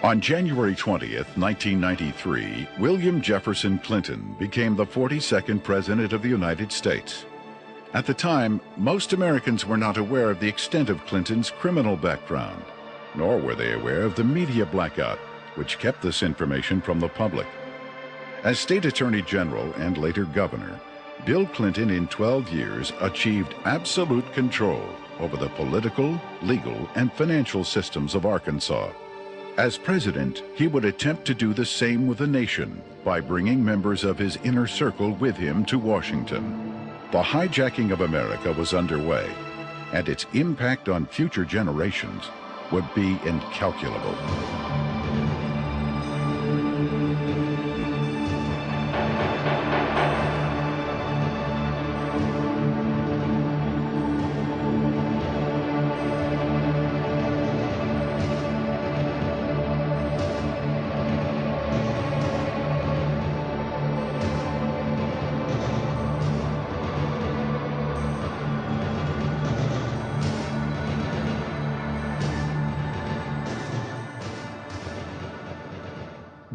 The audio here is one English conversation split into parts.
On January 20th, 1993, William Jefferson Clinton became the 42nd President of the United States. At the time, most Americans were not aware of the extent of Clinton's criminal background, nor were they aware of the media blackout, which kept this information from the public. As State Attorney General and later Governor, Bill Clinton in 12 years achieved absolute control over the political, legal, and financial systems of Arkansas. As president, he would attempt to do the same with the nation by bringing members of his inner circle with him to Washington. The hijacking of America was underway, and its impact on future generations would be incalculable.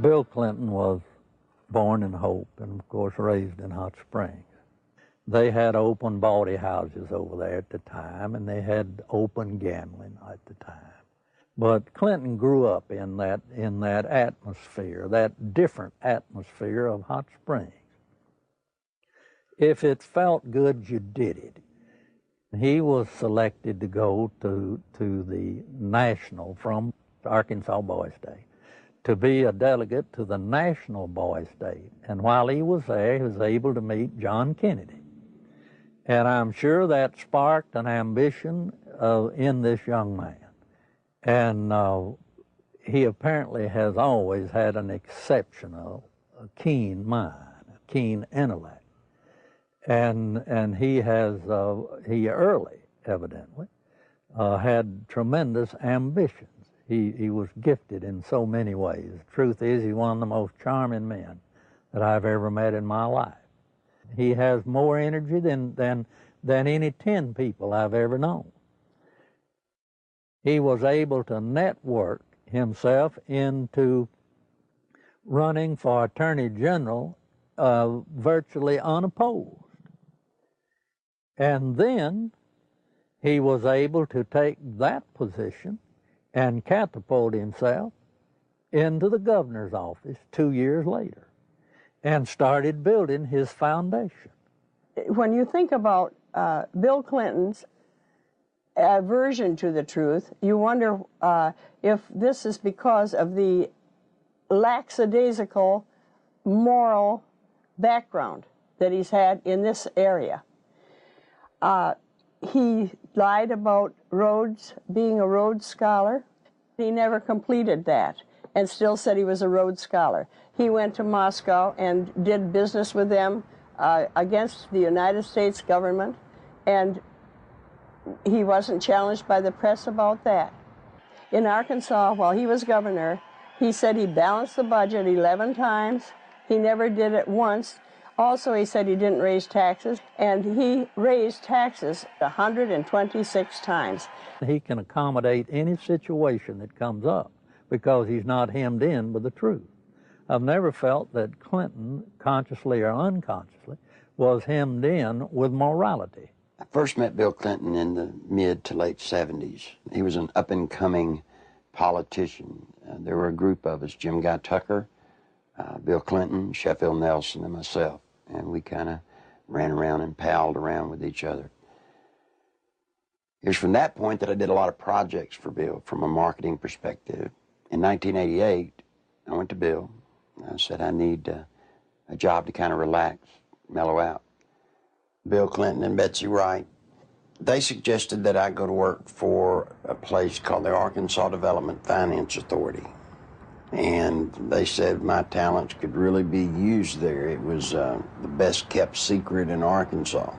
Bill Clinton was born in Hope and, of course, raised in Hot Springs. They had open bawdy houses over there at the time, and they had open gambling at the time. But Clinton grew up in that atmosphere, that different atmosphere of Hot Springs. If it felt good, you did it. He was selected to go to the national from Arkansas Boys Day, to be a delegate to the National Boys Day. And while he was there, he was able to meet John Kennedy. And I'm sure that sparked an ambition in this young man. And he apparently has always had an exceptional, keen mind, a keen intellect. And he early, evidently, had tremendous ambition. He was gifted in so many ways. The truth is, he's one of the most charming men that I've ever met in my life. He has more energy than any 10 people I've ever known. He was able to network himself into running for Attorney General virtually unopposed. And then he was able to take that position and catapult himself into the governor's office 2 years later and started building his foundation. When you think about Bill Clinton's aversion to the truth, you wonder if this is because of the lackadaisical moral background that he's had in this area. He lied about Rhodes, being a Rhodes Scholar. He never completed that and still said he was a Rhodes Scholar. He went to Moscow and did business with them against the United States government, and he wasn't challenged by the press about that. In Arkansas, while he was governor, he said he balanced the budget 11 times. He never did it once. Also, he said he didn't raise taxes, and he raised taxes 126 times. He can accommodate any situation that comes up because he's not hemmed in with the truth. I've never felt that Clinton, consciously or unconsciously, was hemmed in with morality. I first met Bill Clinton in the mid to late 70s. He was an up-and-coming politician. There were a group of us, Jim Guy Tucker, Bill Clinton, Sheffield Nelson, and myself. And we kind of ran around and palled around with each other. It was from that point that I did a lot of projects for Bill from a marketing perspective. In 1988, I went to Bill. I said, I need a job to kind of relax, mellow out. Bill Clinton and Betsy Wright, they suggested that I go to work for a place called the Arkansas Development Finance Authority. And they said my talents could really be used there. It was the best kept secret in Arkansas.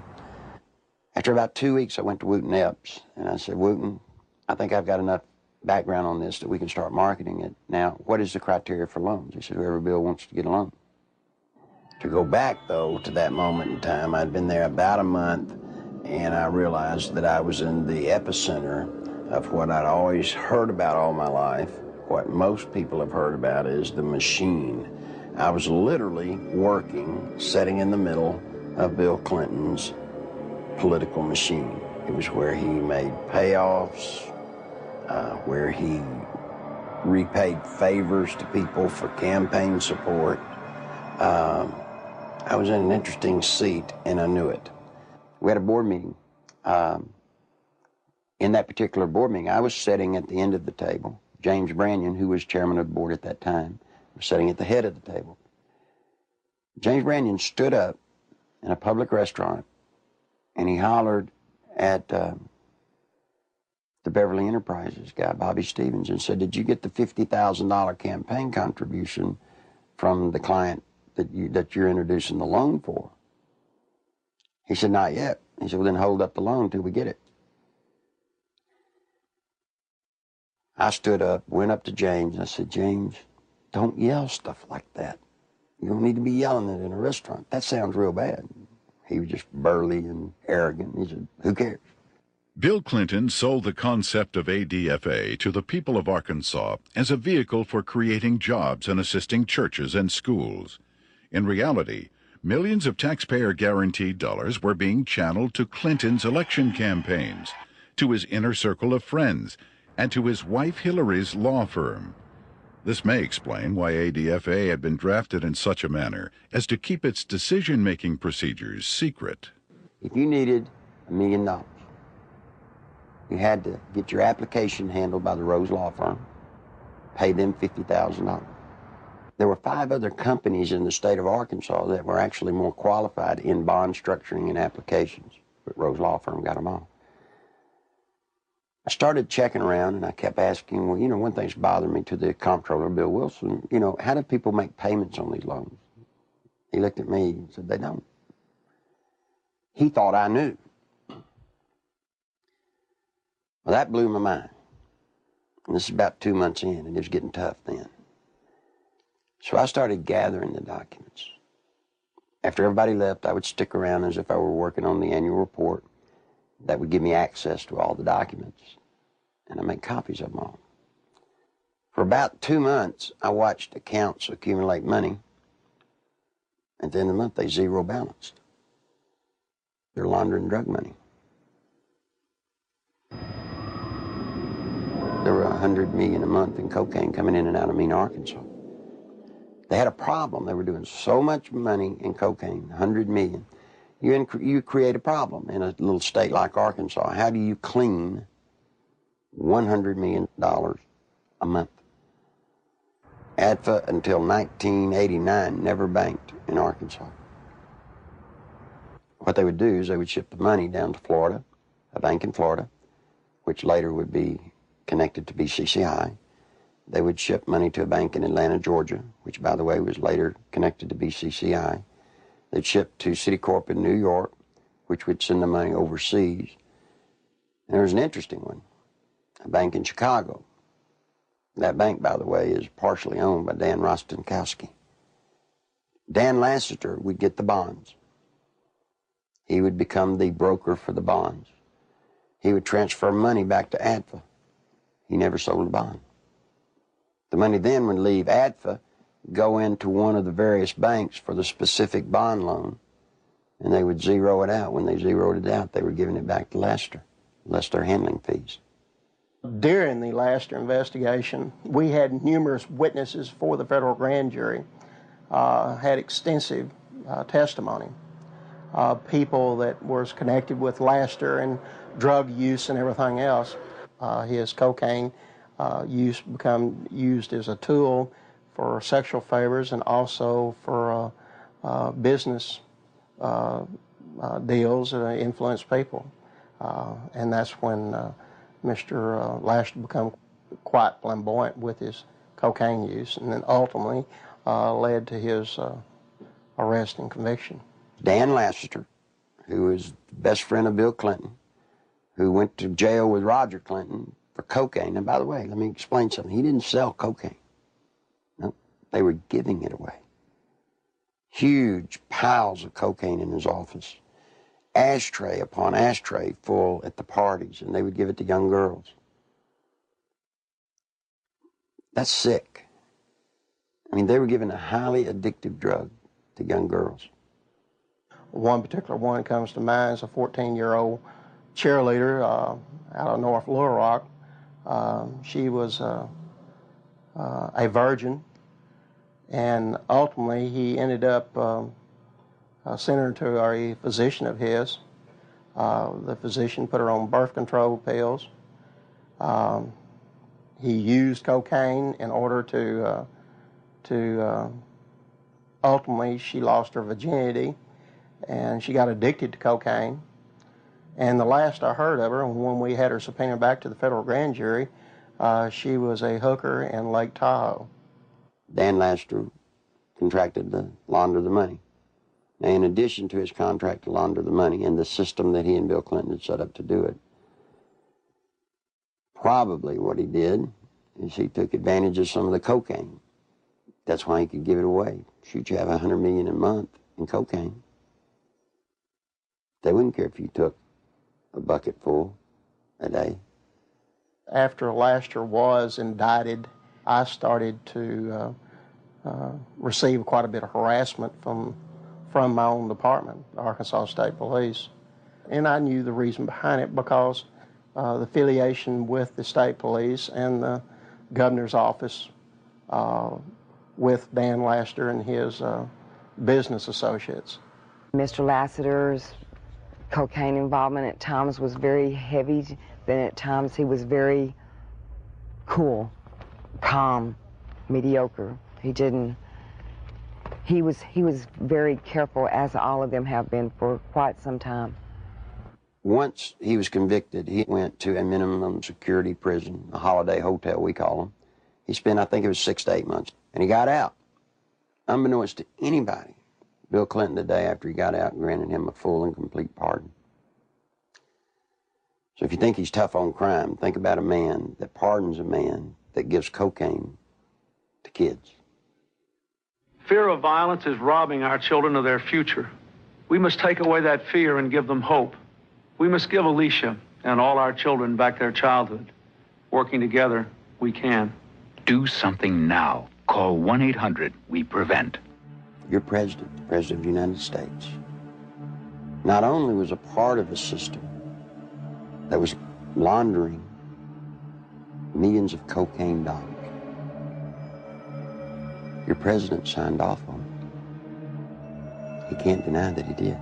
After about 2 weeks, I went to Wooten Epps, and I said, Wooten, I think I've got enough background on this that we can start marketing it. Now, what is the criteria for loans? He said, whoever Bill wants to get a loan. To go back, though, to that moment in time, I'd been there about a month, and I realized that I was in the epicenter of what I'd always heard about all my life, What most people have heard about is the machine. I was literally working, sitting in the middle of Bill Clinton's political machine. It was where he made payoffs, where he repaid favors to people for campaign support. I was in an interesting seat, and I knew it. We had a board meeting. In that particular board meeting, I was sitting at the end of the table. James Brannion, who was chairman of the board at that time, was sitting at the head of the table. James Brannion stood up in a public restaurant, and he hollered at the Beverly Enterprises guy, Bobby Stevens, and said, "Did you get the $50,000 campaign contribution from the client that you're introducing the loan for?" He said, "Not yet." He said, "Well, then hold up the loan till we get it." I stood up, went up to James, and I said, "James, don't yell stuff like that. You don't need to be yelling it in a restaurant. That sounds real bad." He was just burly and arrogant. He said, "Who cares?" Bill Clinton sold the concept of ADFA to the people of Arkansas as a vehicle for creating jobs and assisting churches and schools. In reality, millions of taxpayer-guaranteed dollars were being channeled to Clinton's election campaigns, to his inner circle of friends, and to his wife Hillary's law firm. This may explain why ADFA had been drafted in such a manner as to keep its decision-making procedures secret. If you needed $1 million, you had to get your application handled by the Rose Law Firm, pay them $50,000. There were 5 other companies in the state of Arkansas that were actually more qualified in bond structuring and applications, but Rose Law Firm got them all. I started checking around, and I kept asking, well, one thing's bothering me to the comptroller, Bill Wilson, how do people make payments on these loans? He looked at me and said, they don't. He thought I knew. Well, that blew my mind. And this is about 2 months in, and it was getting tough then. So I started gathering the documents. After everybody left, I would stick around as if I were working on the annual report. That would give me access to all the documents, and I make copies of them all. For about 2 months, I watched accounts accumulate money. At the end of the month, they zero balanced. They're laundering drug money. There were $100 million a month in cocaine coming in and out of Mena, Arkansas. They had a problem. They were doing so much money in cocaine, $100 million. You create a problem in a little state like Arkansas. How do you clean $100 million a month? ADFA until 1989 never banked in Arkansas. What they would do is they would ship the money down to Florida, a bank in Florida, which later would be connected to BCCI. They would ship money to a bank in Atlanta, Georgia, which, by the way, was later connected to BCCI. They'd ship to Citicorp in New York, which would send the money overseas. And there was an interesting one, a bank in Chicago. That bank, by the way, is partially owned by Dan Rostenkowski. Dan Lassiter would get the bonds. He would become the broker for the bonds. He would transfer money back to ADFA. He never sold a bond. The money then would leave ADFA, go into one of the various banks for the specific bond loan, and they would zero it out. When they zeroed it out, they were giving it back to Lassiter, less their handling fees. During the Lassiter investigation, we had numerous witnesses for the federal grand jury, had extensive testimony. People that was connected with Lassiter and drug use and everything else. His cocaine use become used as a tool for sexual favors and also for business deals that influence people. And that's when Mr. Lassiter became quite flamboyant with his cocaine use, and then ultimately led to his arrest and conviction. Dan Lassiter, who was the best friend of Bill Clinton, who went to jail with Roger Clinton for cocaine. And by the way, let me explain something. He didn't sell cocaine. No, they were giving it away. Huge piles of cocaine in his office. Ashtray upon ashtray full at the parties, and they would give it to young girls. That's sick. I mean, they were giving a highly addictive drug to young girls. One particular one comes to mind is a 14-year-old cheerleader out of North Little Rock. She was a virgin, and ultimately he ended up sending her to a physician of his. The physician put her on birth control pills. He used cocaine in order to ultimately she lost her virginity, and she got addicted to cocaine. And the last I heard of her, when we had her subpoenaed back to the federal grand jury, she was a hooker in Lake Tahoe. Dan Laster contracted to launder the money. Now, in addition to his contract to launder the money and the system that he and Bill Clinton had set up to do it, probably what he did is he took advantage of some of the cocaine. That's why he could give it away. Shoot, you have $100 million a month in cocaine. They wouldn't care if you took a bucket full a day. After Laster was indicted, I started to receive quite a bit of harassment from my own department, the Arkansas State Police. And I knew the reason behind it because the affiliation with the state police and the governor's office with Dan Laster and his business associates. Mr. Lassiter's cocaine involvement at times was very heavy, then at times he was very cool, calm, mediocre. He was very careful, as all of them have been for quite some time. Once he was convicted, he went to a minimum security prison, a holiday hotel we call them. He spent, I think it was 6 to 8 months, and he got out. Unbeknownst to anybody, Bill Clinton, the day after he got out, granted him a full and complete pardon. So if you think he's tough on crime, think about a man that pardons a man that gives cocaine to kids. Fear of violence is robbing our children of their future. We must take away that fear and give them hope. We must give Alicia and all our children back their childhood. Working together, we can. Do something now. Call 1-800-WE-PREVENT. Your president, the President of the United States, not only was a part of a system that was laundering millions of cocaine dollars, your president signed off on it. He can't deny that he did.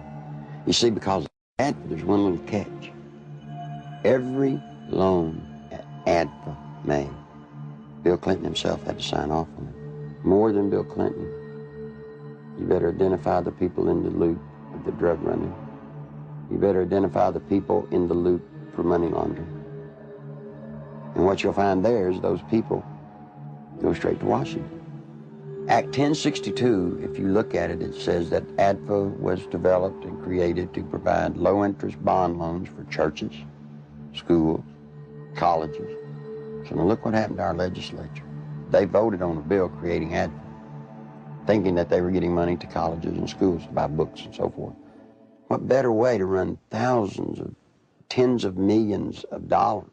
You see, because ADFA, there's one little catch. Every loan that ADFA made, Bill Clinton himself had to sign off on it. More than Bill Clinton, you better identify the people in the loop of the drug running. You better identify the people in the loop for money laundering. And what you'll find there is those people go straight to Washington. Act 1062, if you look at it, it says that ADFA was developed and created to provide low-interest bond loans for churches, schools, colleges. So now look what happened to our legislature. They voted on a bill creating ADFA, thinking that they were getting money to colleges and schools to buy books and so forth. What better way to run thousands of, tens of millions of dollars,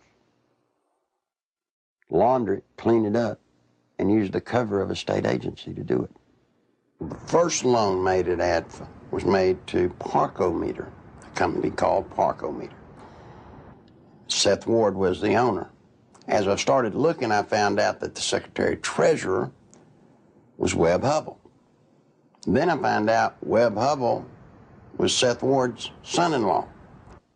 launder it, clean it up, and use the cover of a state agency to do it. The first loan made at ADFA was made to Parkometer, a company called Parkometer. Seth Ward was the owner. As I started looking, I found out that the Secretary Treasurer was Webb Hubbell. Then I found out Webb Hubbell was Seth Ward's son-in-law.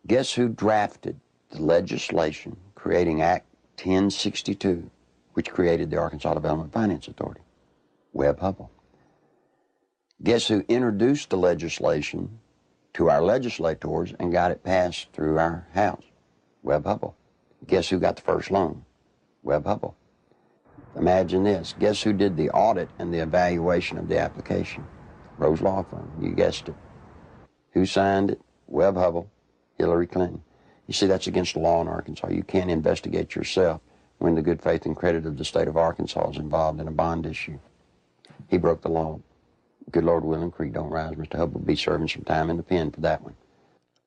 Guess who drafted the legislation creating Act 1062, which created the Arkansas Development Finance Authority? Webb Hubbell. Guess who introduced the legislation to our legislators and got it passed through our House? Webb Hubbell. Guess who got the first loan? Webb Hubbell. Imagine this. Guess who did the audit and the evaluation of the application? Rose Law Firm. You guessed it. Who signed it? Webb Hubbell, Hillary Clinton. You see, that's against the law in Arkansas. You can't investigate yourself when the good faith and credit of the state of Arkansas is involved in a bond issue. He broke the law. Good Lord willing, creek don't rise. Mr. Hubbell will be serving some time in the pen for that one.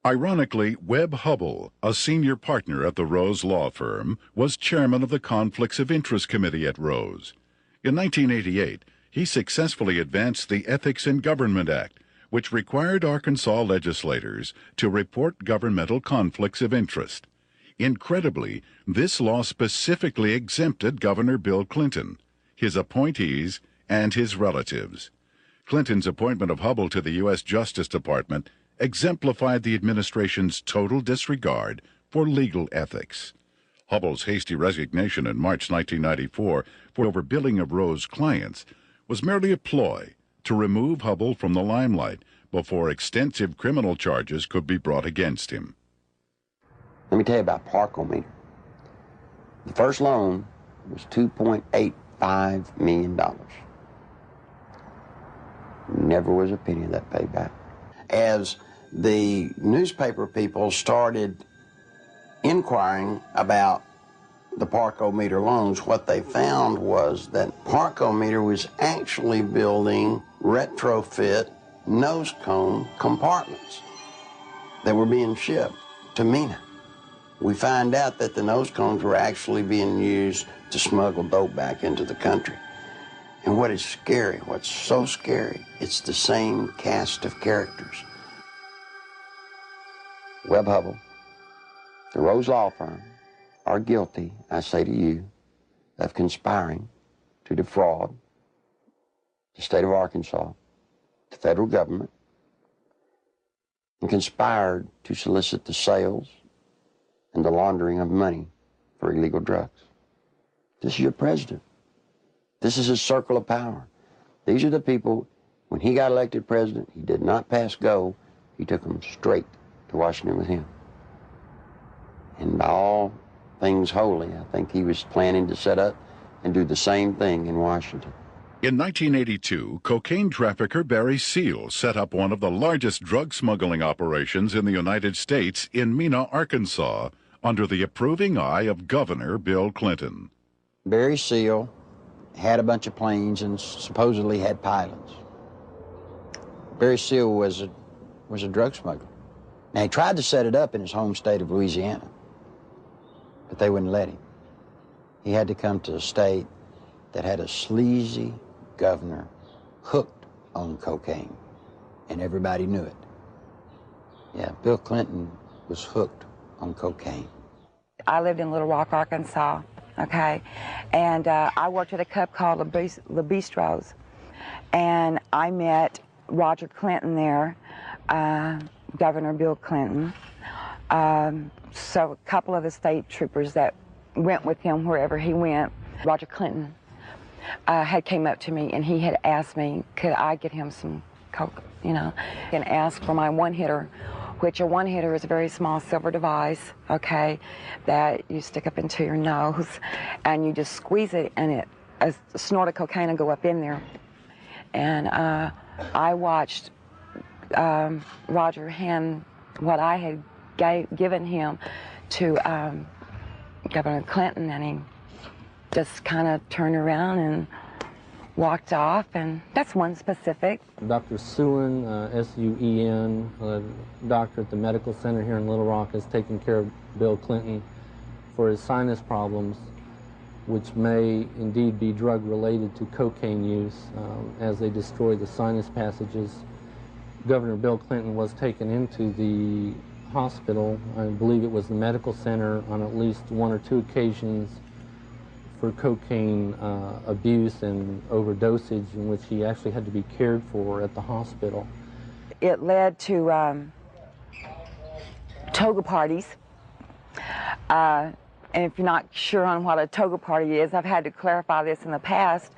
Ironically, Webb Hubbell, a senior partner at the Rose law firm, was chairman of the Conflicts of Interest Committee at Rose. In 1988, he successfully advanced the Ethics in Government Act, which required Arkansas legislators to report governmental conflicts of interest. Incredibly, this law specifically exempted Governor Bill Clinton, his appointees, and his relatives. Clinton's appointment of Hubbell to the U.S. Justice Department exemplified the administration's total disregard for legal ethics. Hubbell's hasty resignation in March 1994 for overbilling of Rose clients was merely a ploy to remove Hubbell from the limelight before extensive criminal charges could be brought against him. Let me tell you about Parkometer. The first loan was $2.85 million. Never was a penny of that paid back. As the newspaper people started inquiring about the Parkometer loans, what they found was that Parkometer was actually building retrofit nose cone compartments that were being shipped to MENA. We find out that the nose cones were actually being used to smuggle dope back into the country. And what is scary, what's so scary, it's the same cast of characters. Webb Hubbell, the Rose Law Firm, are guilty, I say to you, of conspiring to defraud the state of Arkansas, the federal government, and conspired to solicit the sales and the laundering of money for illegal drugs. This is your president. This is his circle of power. These are the people, when he got elected president, he did not pass go. He took them straight to Washington with him. And by all things holy, I think he was planning to set up and do the same thing in Washington. In 1982, cocaine trafficker Barry Seal set up one of the largest drug smuggling operations in the United States in Mena, Arkansas, under the approving eye of Governor Bill Clinton. Barry Seal had a bunch of planes and supposedly had pilots. Barry Seal was a drug smuggler. Now, he tried to set it up in his home state of Louisiana, but they wouldn't let him. He had to come to a state that had a sleazy governor hooked on cocaine, and everybody knew it. Yeah, Bill Clinton was hooked on cocaine. I lived in Little Rock, Arkansas, okay? And I worked at a club called Le Bistro's, and I met Roger Clinton there, Governor Bill Clinton. So a couple of the state troopers that went with him wherever he went, Roger Clinton had came up to me and he had asked me, could I get him some coke, you know, and asked for my one-hitter, which a one-hitter is a very small silver device, okay, that you stick up into your nose and you just squeeze it and a snort of cocaine will go up in there. And I watched Roger hand what I had given him to Governor Clinton, and he just kind of turned around and walked off, and that's one specific. Dr. Suen, S-U-E-N, a doctor at the medical center here in Little Rock, has taken care of Bill Clinton for his sinus problems, which may indeed be drug-related to cocaine use as they destroy the sinus passages. Governor Bill Clinton was taken into the hospital, I believe it was the medical center, on at least one or two occasions for cocaine abuse and overdosage, in which he actually had to be cared for at the hospital. It led to toga parties. And if you're not sure on what a toga party is, I've had to clarify this in the past.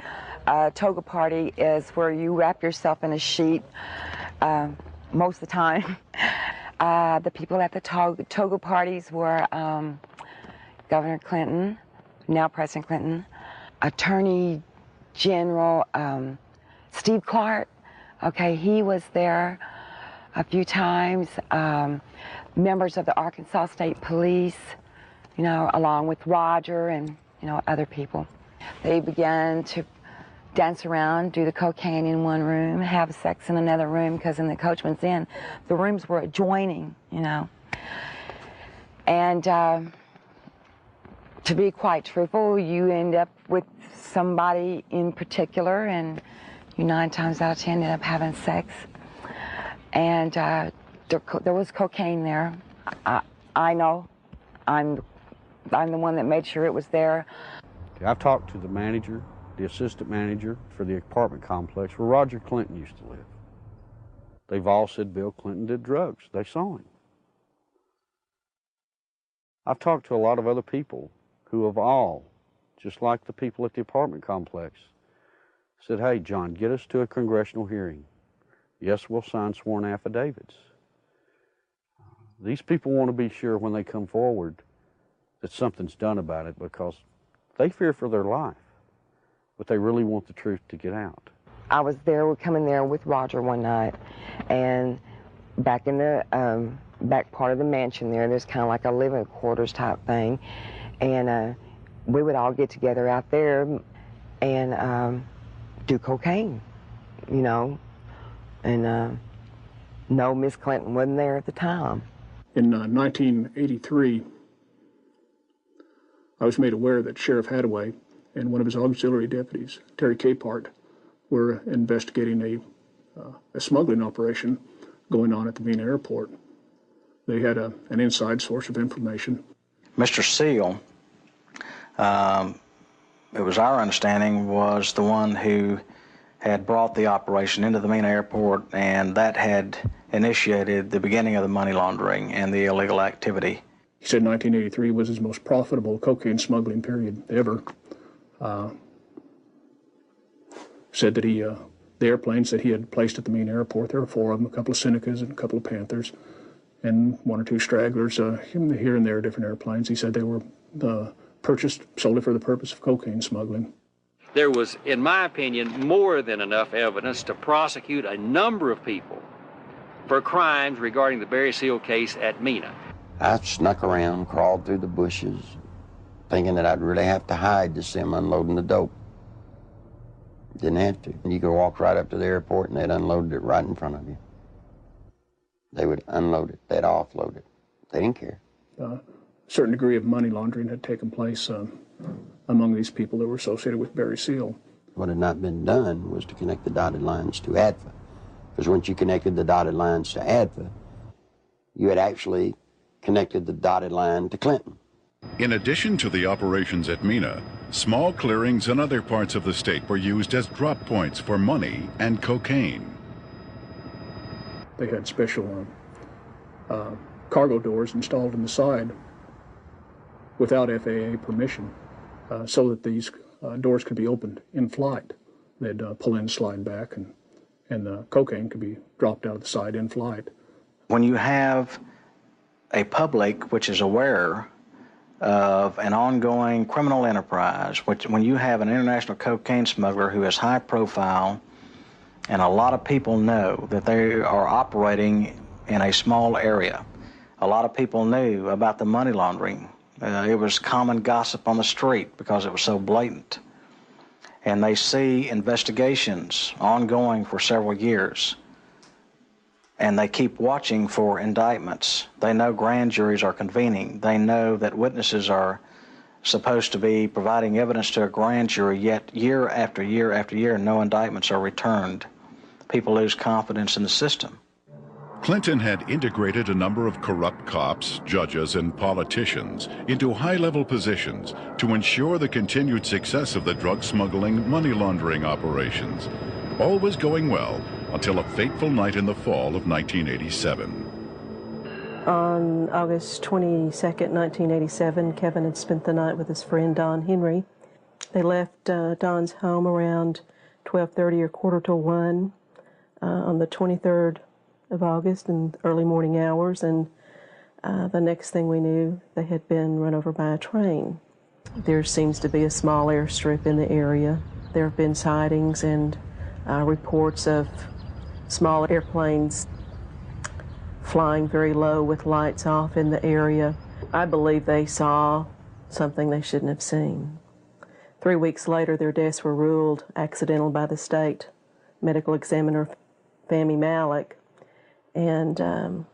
Toga party is where you wrap yourself in a sheet most of the time. The people at the toga parties were Governor Clinton, now President Clinton, Attorney General Steve Clark. Okay, he was there a few times. Members of the Arkansas State Police, you know, along with Roger and, you know, other people. They began to dance around, do the cocaine in one room, have sex in another room, because in the Coachman's Inn, the rooms were adjoining, you know. And to be quite truthful, you end up with somebody in particular, and you 9 times out of 10 end up having sex. And there was cocaine there. I know. I'm the one that made sure it was there. I've talked to the manager, the assistant manager for the apartment complex where Roger Clinton used to live. They've all said Bill Clinton did drugs. They saw him. I've talked to a lot of other people who have all, just like the people at the apartment complex, said, hey, John, get us to a congressional hearing. Yes, we'll sign sworn affidavits. These people want to be sure when they come forward that something's done about it, because they fear for their life, but they really want the truth to get out. I was there, we're coming there with Roger one night, and back in the back part of the mansion there's kind of like a living quarters type thing, and we would all get together out there and do cocaine, you know, and no, Miss Clinton wasn't there at the time. In 1983, I was made aware that Sheriff Hadaway and one of his auxiliary deputies, Terry Capehart, were investigating a smuggling operation going on at the Mena Airport. They had an inside source of information. Mr. Seal, it was our understanding, was the one who had brought the operation into the Mena Airport, and that had initiated the beginning of the money laundering and the illegal activity. He said 1983 was his most profitable cocaine smuggling period ever. Said that the airplanes that he had placed at the Mena Airport, there were 4 of them, a couple of Senecas and a couple of Panthers, and 1 or 2 stragglers here and there, different airplanes. He said they were purchased solely for the purpose of cocaine smuggling. There was, in my opinion, more than enough evidence to prosecute a number of people for crimes regarding the Barry Seal case at Mena. I snuck around, crawled through the bushes, thinking that I'd really have to hide to see them unloading the dope. Didn't have to. You could walk right up to the airport and they'd unload it right in front of you. They would unload it, they'd offload it. They didn't care. A certain degree of money laundering had taken place among these people that were associated with Barry Seal. What had not been done was to connect the dotted lines to ADFA. Because once you connected the dotted lines to ADFA, you had actually connected the dotted line to Clinton. In addition to the operations at Mena, small clearings in other parts of the state were used as drop points for money and cocaine. They had special cargo doors installed in the side without FAA permission, so that these doors could be opened in flight. They'd pull in, slide back, and the cocaine could be dropped out of the side in flight. When you have a public which is aware of an ongoing criminal enterprise, when you have an international cocaine smuggler who is high profile, and a lot of people know that they are operating in a small area. A lot of people knew about the money laundering. It was common gossip on the street because it was so blatant. And they see investigations ongoing for several years. And they keep watching for indictments. They know grand juries are convening. They know that witnesses are supposed to be providing evidence to a grand jury, yet year after year after year, no indictments are returned. People lose confidence in the system. Clinton had integrated a number of corrupt cops, judges, and politicians into high-level positions to ensure the continued success of the drug smuggling, money laundering operations. All was going well until a fateful night in the fall of 1987. On August 22nd, 1987, Kevin had spent the night with his friend Don Henry. They left Don's home around 12:30 or 1:45 on the 23rd of August in early morning hours, and the next thing we knew, they had been run over by a train. There seems to be a small airstrip in the area. There have been sightings and reports of small airplanes flying very low with lights off in the area. I believe they saw something they shouldn't have seen. 3 weeks later, their deaths were ruled accidental by the state medical examiner, Fahmy Malek, and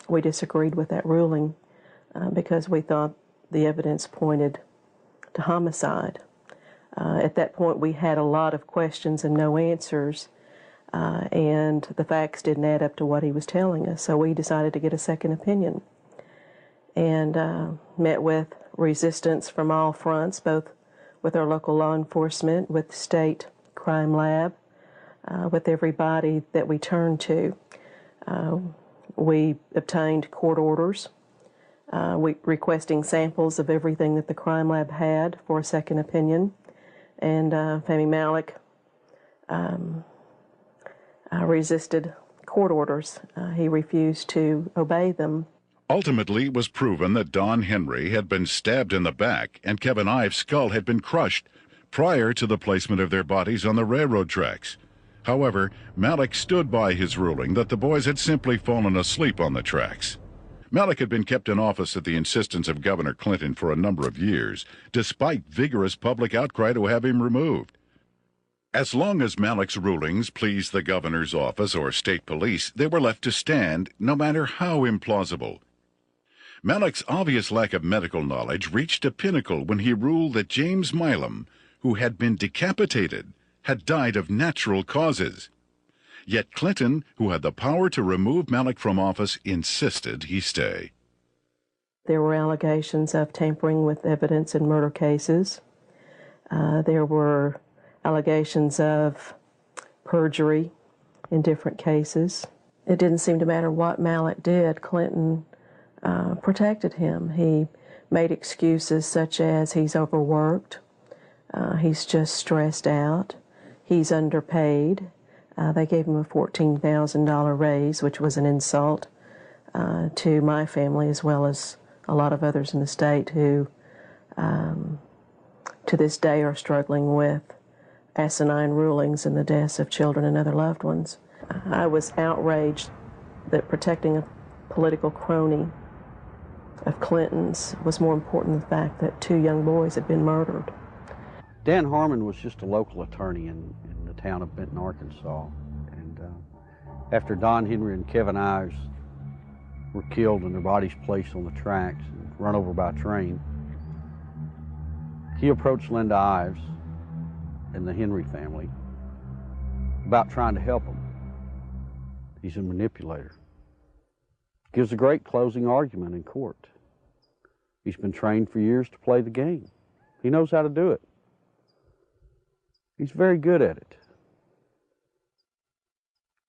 we disagreed with that ruling because we thought the evidence pointed to homicide. At that point, we had a lot of questions and no answers, and the facts didn't add up to what he was telling us, so we decided to get a second opinion and met with resistance from all fronts, both with our local law enforcement, with the state crime lab, with everybody that we turned to. We obtained court orders requesting samples of everything that the crime lab had for a second opinion, and Fahmy Malek resisted court orders. He refused to obey them. Ultimately, it was proven that Don Henry had been stabbed in the back and Kevin Ives' skull had been crushed prior to the placement of their bodies on the railroad tracks. However, Malek stood by his ruling that the boys had simply fallen asleep on the tracks. Malek had been kept in office at the insistence of Governor Clinton for a number of years, despite vigorous public outcry to have him removed. As long as Malek's rulings pleased the governor's office or state police, they were left to stand, no matter how implausible. Malek's obvious lack of medical knowledge reached a pinnacle when he ruled that James Milam, who had been decapitated, had died of natural causes. Yet Clinton, who had the power to remove Malek from office, insisted he stay. There were allegations of tampering with evidence in murder cases. There were allegations of perjury in different cases. It didn't seem to matter what Malek did. Clinton protected him. He made excuses such as he's overworked, he's just stressed out, he's underpaid. They gave him a $14,000 raise, which was an insult to my family as well as a lot of others in the state who to this day are struggling with asinine rulings in the deaths of children and other loved ones. I was outraged that protecting a political crony of Clinton's was more important than the fact that 2 young boys had been murdered. Dan Harmon was just a local attorney in the town of Benton, Arkansas. And after Don Henry and Kevin Ives were killed and their bodies placed on the tracks and run over by a train, he approached Linda Ives and the Henry family about trying to help them. He's a manipulator. Gives a great closing argument in court. He's been trained for years to play the game. He knows how to do it. He's very good at it.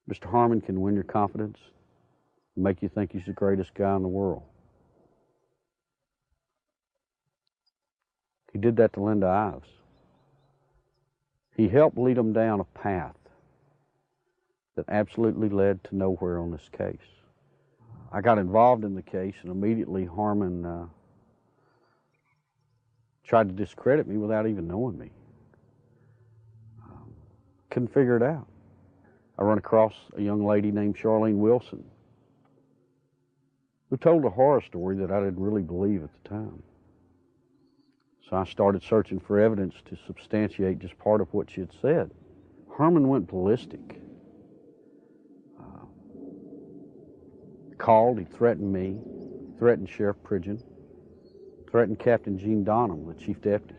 Mr. Harmon can win your confidence, make you think he's the greatest guy in the world. He did that to Linda Ives. He helped lead them down a path that absolutely led to nowhere on this case. I got involved in the case, and immediately Harmon tried to discredit me without even knowing me. Couldn't figure it out. I run across a young lady named Charlene Wilson who told a horror story that I didn't really believe at the time. So I started searching for evidence to substantiate just part of what she had said. Harmon went ballistic. Called, he threatened me, threatened Sheriff Pridgeon, threatened Captain Gene Donham, the chief deputy.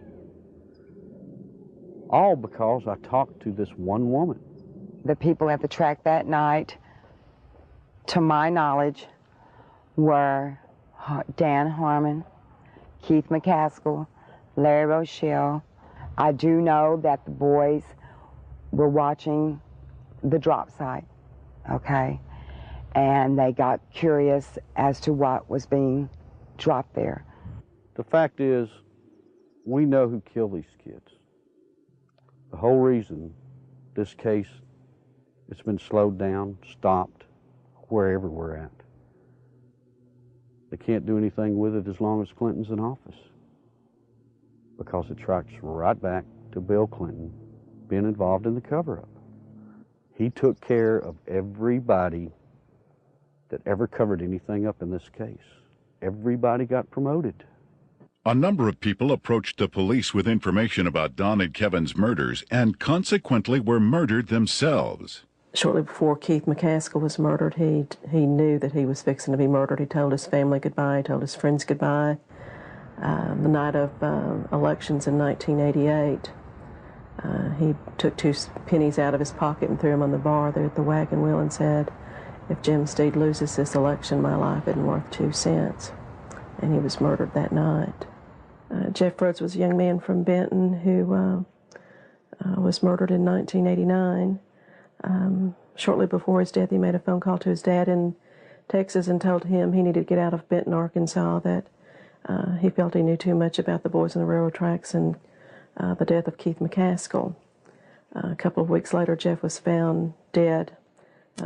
All because I talked to this one woman. The people at the track that night, to my knowledge, were Dan Harmon, Keith McCaskill, Larry Rochelle. I do know that the boys were watching the drop site, okay? And they got curious as to what was being dropped there. The fact is, we know who killed these kids. The whole reason this case, it's been slowed down, stopped, wherever we're at. They can't do anything with it as long as Clinton's in office, because it tracks right back to Bill Clinton being involved in the cover-up. He took care of everybody that ever covered anything up in this case. Everybody got promoted. A number of people approached the police with information about Don and Kevin's murders and consequently were murdered themselves. Shortly before Keith McCaskill was murdered, he knew that he was fixing to be murdered. He told his family goodbye, he told his friends goodbye. The night of elections in 1988, he took 2 pennies out of his pocket and threw them on the bar there at the Wagon Wheel and said, "If Jim Steed loses this election, my life isn't worth 2 cents." And he was murdered that night. Jeff Rhodes was a young man from Benton who was murdered in 1989. Shortly before his death, he made a phone call to his dad in Texas and told him he needed to get out of Benton, Arkansas, that he felt he knew too much about the boys on the railroad tracks and the death of Keith McCaskill. A couple of weeks later, Jeff was found dead.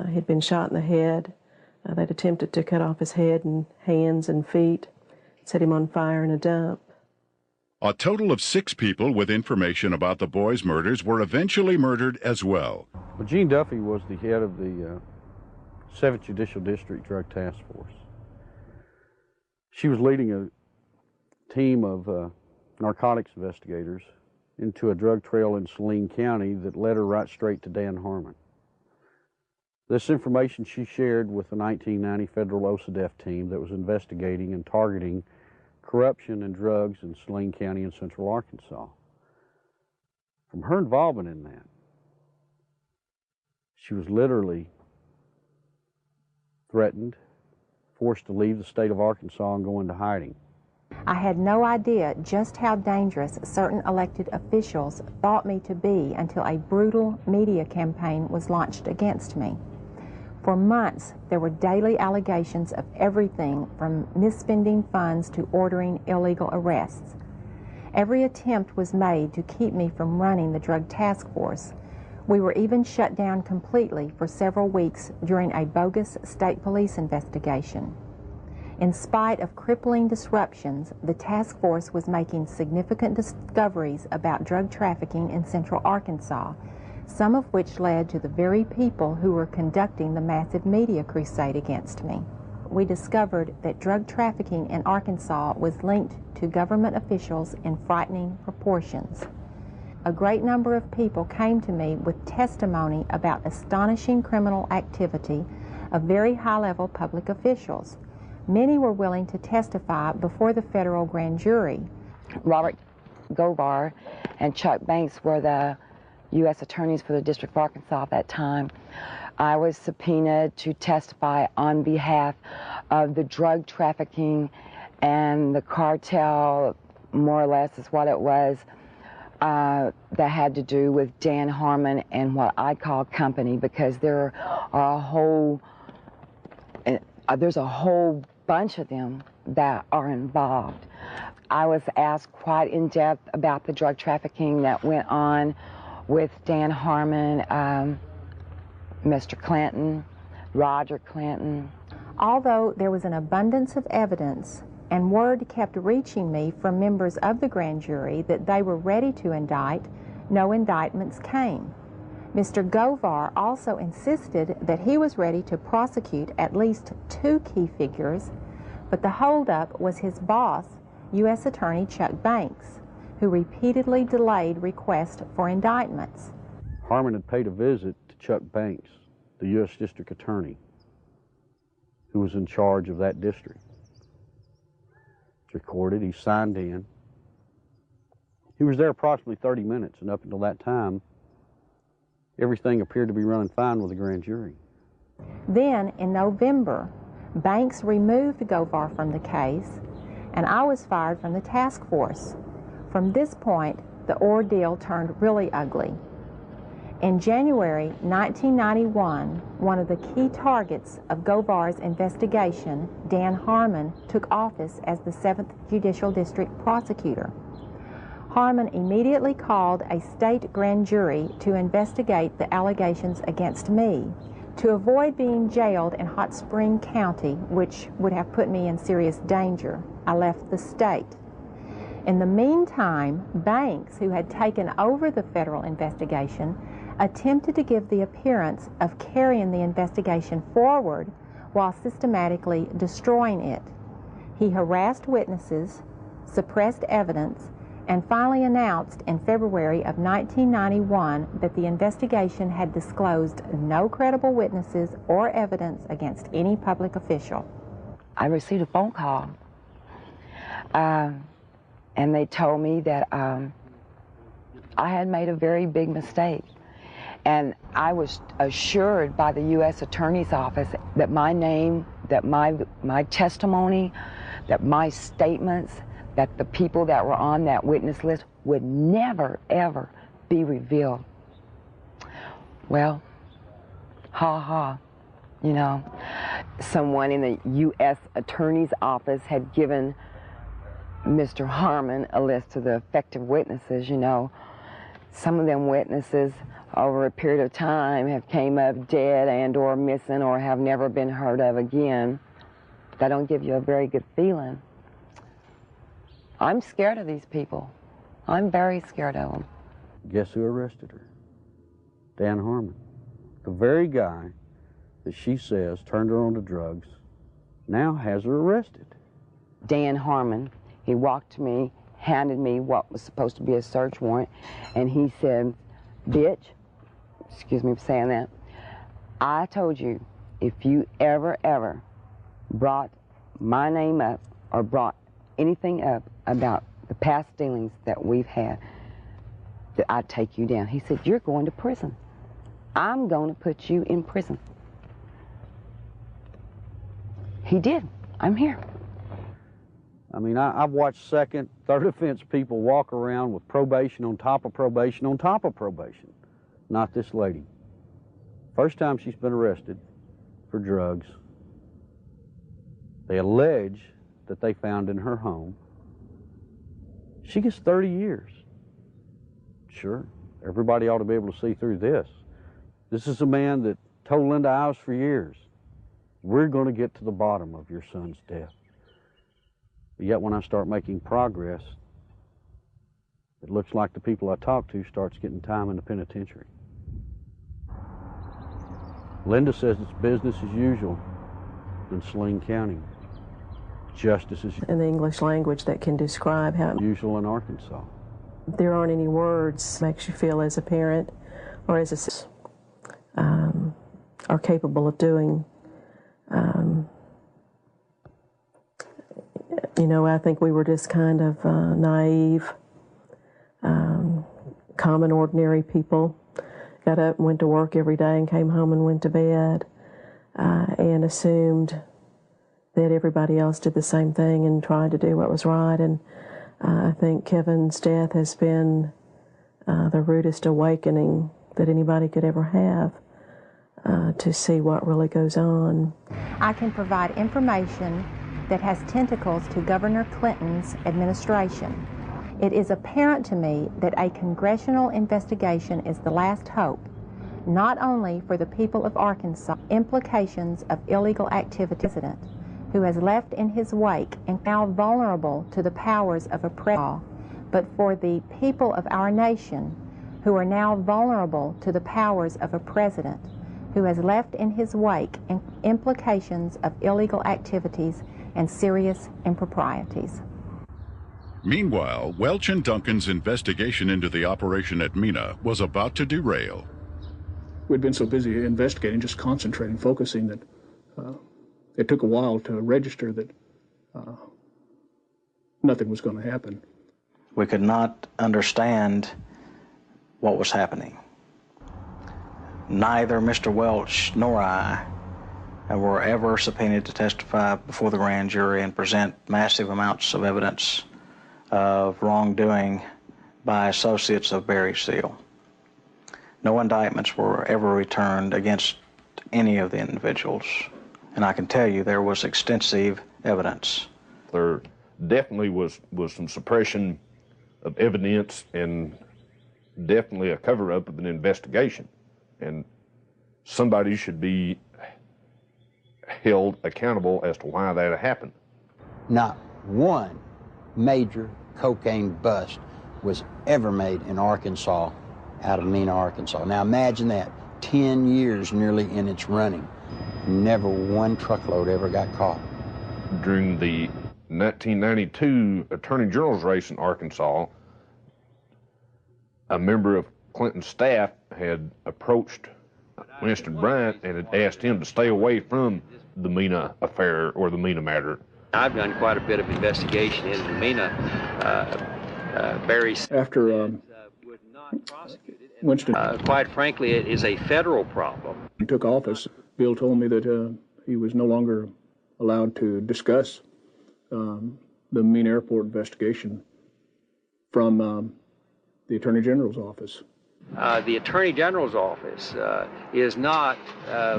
He'd been shot in the head. They'd attempted to cut off his head and hands and feet, set him on fire in a dump. A total of 6 people with information about the boys' murders were eventually murdered as well. Well, Jean Duffy was the head of the 7th Judicial District Drug Task Force. She was leading a team of narcotics investigators into a drug trail in Saline County that led her right straight to Dan Harmon. This information she shared with the 1990 federal OCDEF team that was investigating and targeting corruption and drugs in Saline County in central Arkansas. From her involvement in that, she was literally threatened, forced to leave the state of Arkansas and go into hiding. I had no idea just how dangerous certain elected officials thought me to be until a brutal media campaign was launched against me. For months, there were daily allegations of everything from misspending funds to ordering illegal arrests. Every attempt was made to keep me from running the drug task force. We were even shut down completely for several weeks during a bogus state police investigation. In spite of crippling disruptions, the task force was making significant discoveries about drug trafficking in central Arkansas, some of which led to the very people who were conducting the massive media crusade against me. We discovered that drug trafficking in Arkansas was linked to government officials in frightening proportions. A great number of people came to me with testimony about astonishing criminal activity of very high-level public officials. Many were willing to testify before the federal grand jury. Robert Govar and Chuck Banks were the U.S. attorneys for the District of Arkansas at that time. I was subpoenaed to testify on behalf of the drug trafficking and the cartel, more or less is what it was, that had to do with Dan Harmon and what I call company, because there are there's a whole bunch of them that are involved. I was asked quite in depth about the drug trafficking that went on with Dan Harmon, Mr. Clinton, Roger Clinton. Although there was an abundance of evidence and word kept reaching me from members of the grand jury that they were ready to indict, no indictments came. Mr. Govar also insisted that he was ready to prosecute at least 2 key figures, but the holdup was his boss, U.S. Attorney Chuck Banks, who repeatedly delayed requests for indictments. Harmon had paid a visit to Chuck Banks, the U.S. District Attorney, who was in charge of that district. It's recorded, he signed in. He was there approximately 30 minutes, and up until that time, everything appeared to be running fine with the grand jury. Then, in November, Banks removed Govar from the case, and I was fired from the task force. From this point, the ordeal turned really ugly. In January 1991, one of the key targets of Govar's investigation, Dan Harmon, took office as the 7th Judicial District Prosecutor. Harmon immediately called a state grand jury to investigate the allegations against me. To avoid being jailed in Hot Spring County, which would have put me in serious danger, I left the state. In the meantime, Banks, who had taken over the federal investigation, attempted to give the appearance of carrying the investigation forward while systematically destroying it. He harassed witnesses, suppressed evidence, and finally announced in February of 1991 that the investigation had disclosed no credible witnesses or evidence against any public official. I received a phone call, and they told me that I had made a very big mistake. And I was assured by the U.S. Attorney's Office that my name, that my testimony, that my statements, that the people that were on that witness list would never, ever be revealed. Well, ha, you know. Someone in the U.S. Attorney's Office had given Mr. Harmon a list of the effective witnesses, you know. Some of them witnesses over a period of time have came up dead and or missing or have never been heard of again. That don't give you a very good feeling. I'm scared of these people. I'm very scared of them. Guess who arrested her? Dan Harmon. The very guy that she says turned her on to drugs now has her arrested. Dan Harmon, he walked to me, handed me what was supposed to be a search warrant, and he said, "Bitch," excuse me for saying that, "I told you if you ever brought my name up or brought anything up about the past dealings that we've had, that I'd take you down." He said, "You're going to prison. I'm going to put you in prison." He did. I'm here. I mean, I've watched second, third offense people walk around with probation on top of probation on top of probation. Not this lady. First time she's been arrested for drugs. They allege that they found in her home. She gets 30 years. Sure, everybody ought to be able to see through this. This is a man that told Linda Ives for years, "We're going to get to the bottom of your son's death." But yet when I start making progress, it looks like the people I talk to starts getting time in the penitentiary. Linda says it's business as usual in Saline County. Justice as in the English language that can describe how usual in Arkansas. There aren't any words that makes you feel as a parent or as a are capable of doing. You know, I think we were just kind of naive, common, ordinary people. Got up and went to work every day and came home and went to bed and assumed that everybody else did the same thing and tried to do what was right. And I think Kevin's death has been the rudest awakening that anybody could ever have to see what really goes on. I can provide information that has tentacles to Governor Clinton's administration. It is apparent to me that a congressional investigation is the last hope, not only for the people of Arkansas, implications of illegal activity, who has left in his wake and now vulnerable to the powers of oppression, but for the people of our nation who are now vulnerable to the powers of a president who has left in his wake implications of illegal activities and serious improprieties. Meanwhile, Welch and Duncan's investigation into the operation at Mina was about to derail. We'd been so busy investigating, just concentrating, focusing, that it took a while to register that nothing was going to happen. We could not understand what was happening. Neither Mr. Welch nor I were ever subpoenaed to testify before the grand jury and present massive amounts of evidence of wrongdoing by associates of Barry Seal. No indictments were ever returned against any of the individuals, and I can tell you there was extensive evidence. There definitely was some suppression of evidence and definitely a cover-up of an investigation, and somebody should be held accountable as to why that happened. Not one major cocaine bust was ever made in Arkansas out of Mina, Arkansas. Now imagine that, 10 years nearly in its running. Never one truckload ever got caught. During the In 1992 Attorney General's race in Arkansas, a member of Clinton's staff had approached Winston Bryant and had asked him to stay away from the Mena affair or the Mena matter. I've done quite a bit of investigation into the Mena. After Winston, quite frankly, it is a federal problem. He took office. Bill told me that he was no longer allowed to discuss the Mena Airport investigation from the Attorney General's office. The Attorney General's office is not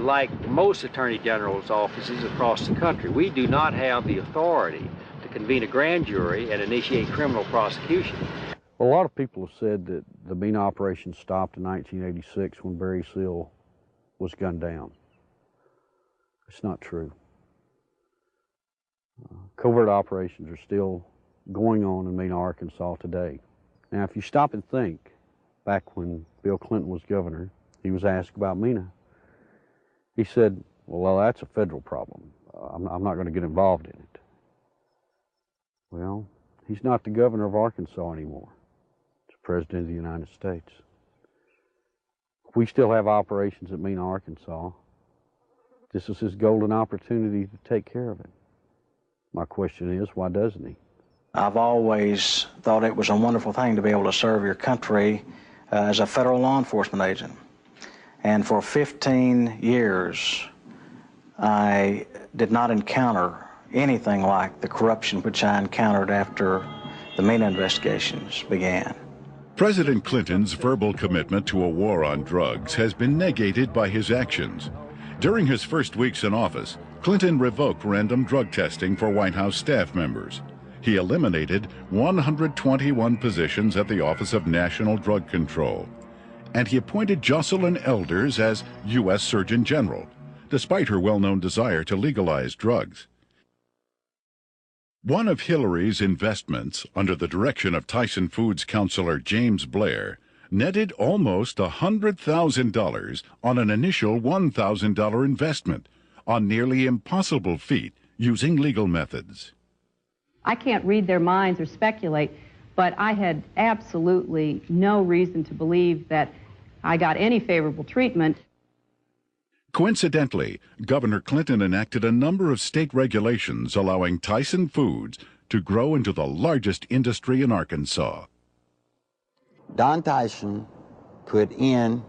like most Attorney General's offices across the country. We do not have the authority to convene a grand jury and initiate criminal prosecution. Well, a lot of people have said that the Mena operation stopped in 1986 when Barry Seal was gunned down. It's not true. Covert operations are still going on in Mena, Arkansas today. Now, if you stop and think, back when Bill Clinton was governor, he was asked about Mena. He said, well, that's a federal problem. I'm not going to get involved in it. Well, he's not the governor of Arkansas anymore. He's the president of the United States. We still have operations at Mena, Arkansas. This is his golden opportunity to take care of it. My question is, why doesn't he? I've always thought it was a wonderful thing to be able to serve your country as a federal law enforcement agent. And for 15 years, I did not encounter anything like the corruption which I encountered after the Mena investigations began. President Clinton's verbal commitment to a war on drugs has been negated by his actions. During his first weeks in office, Clinton revoked random drug testing for White House staff members. He eliminated 121 positions at the Office of National Drug Control. And he appointed Jocelyn Elders as U.S. Surgeon General, despite her well-known desire to legalize drugs. One of Hillary's investments, under the direction of Tyson Foods counselor James Blair, netted almost $100,000 on an initial $1,000 investment, a nearly impossible feat using legal methods. I can't read their minds or speculate, but I had absolutely no reason to believe that I got any favorable treatment. Coincidentally, Governor Clinton enacted a number of state regulations allowing Tyson Foods to grow into the largest industry in Arkansas. Don Tyson put in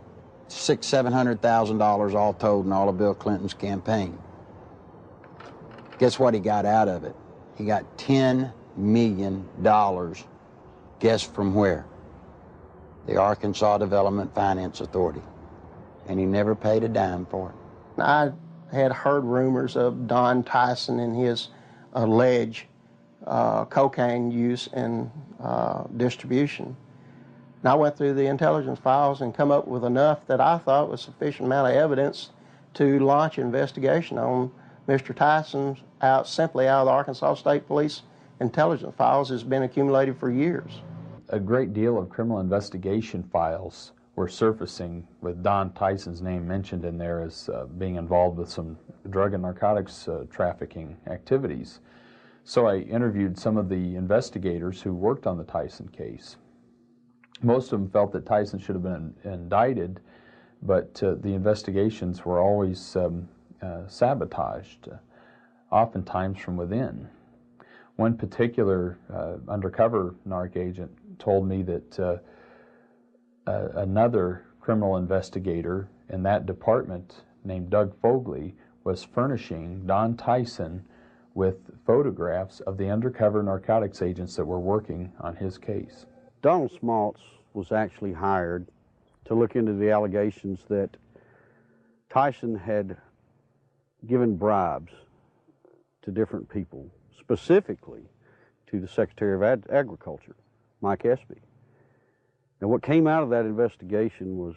$600,000-$700,000 all told in all of Bill Clinton's campaign. Guess what he got out of it? He got $10 million. Guess from where? The Arkansas Development Finance Authority. And he never paid a dime for it. I had heard rumors of Don Tyson and his alleged cocaine use and distribution. And I went through the intelligence files and come up with enough that I thought was sufficient amount of evidence to launch an investigation on Mr. Tyson simply out of the Arkansas State Police intelligence files has been accumulated for years. A great deal of criminal investigation files were surfacing with Don Tyson's name mentioned in there as being involved with some drug and narcotics trafficking activities. So I interviewed some of the investigators who worked on the Tyson case. Most of them felt that Tyson should have been indicted, but the investigations were always sabotaged, oftentimes from within. One particular undercover narc agent told me that another criminal investigator in that department named Doug Fogley was furnishing Don Tyson with photographs of the undercover narcotics agents that were working on his case. Donald Smaltz was actually hired to look into the allegations that Tyson had given bribes to different people, specifically to the Secretary of Agriculture, Mike Espy. Now, what came out of that investigation was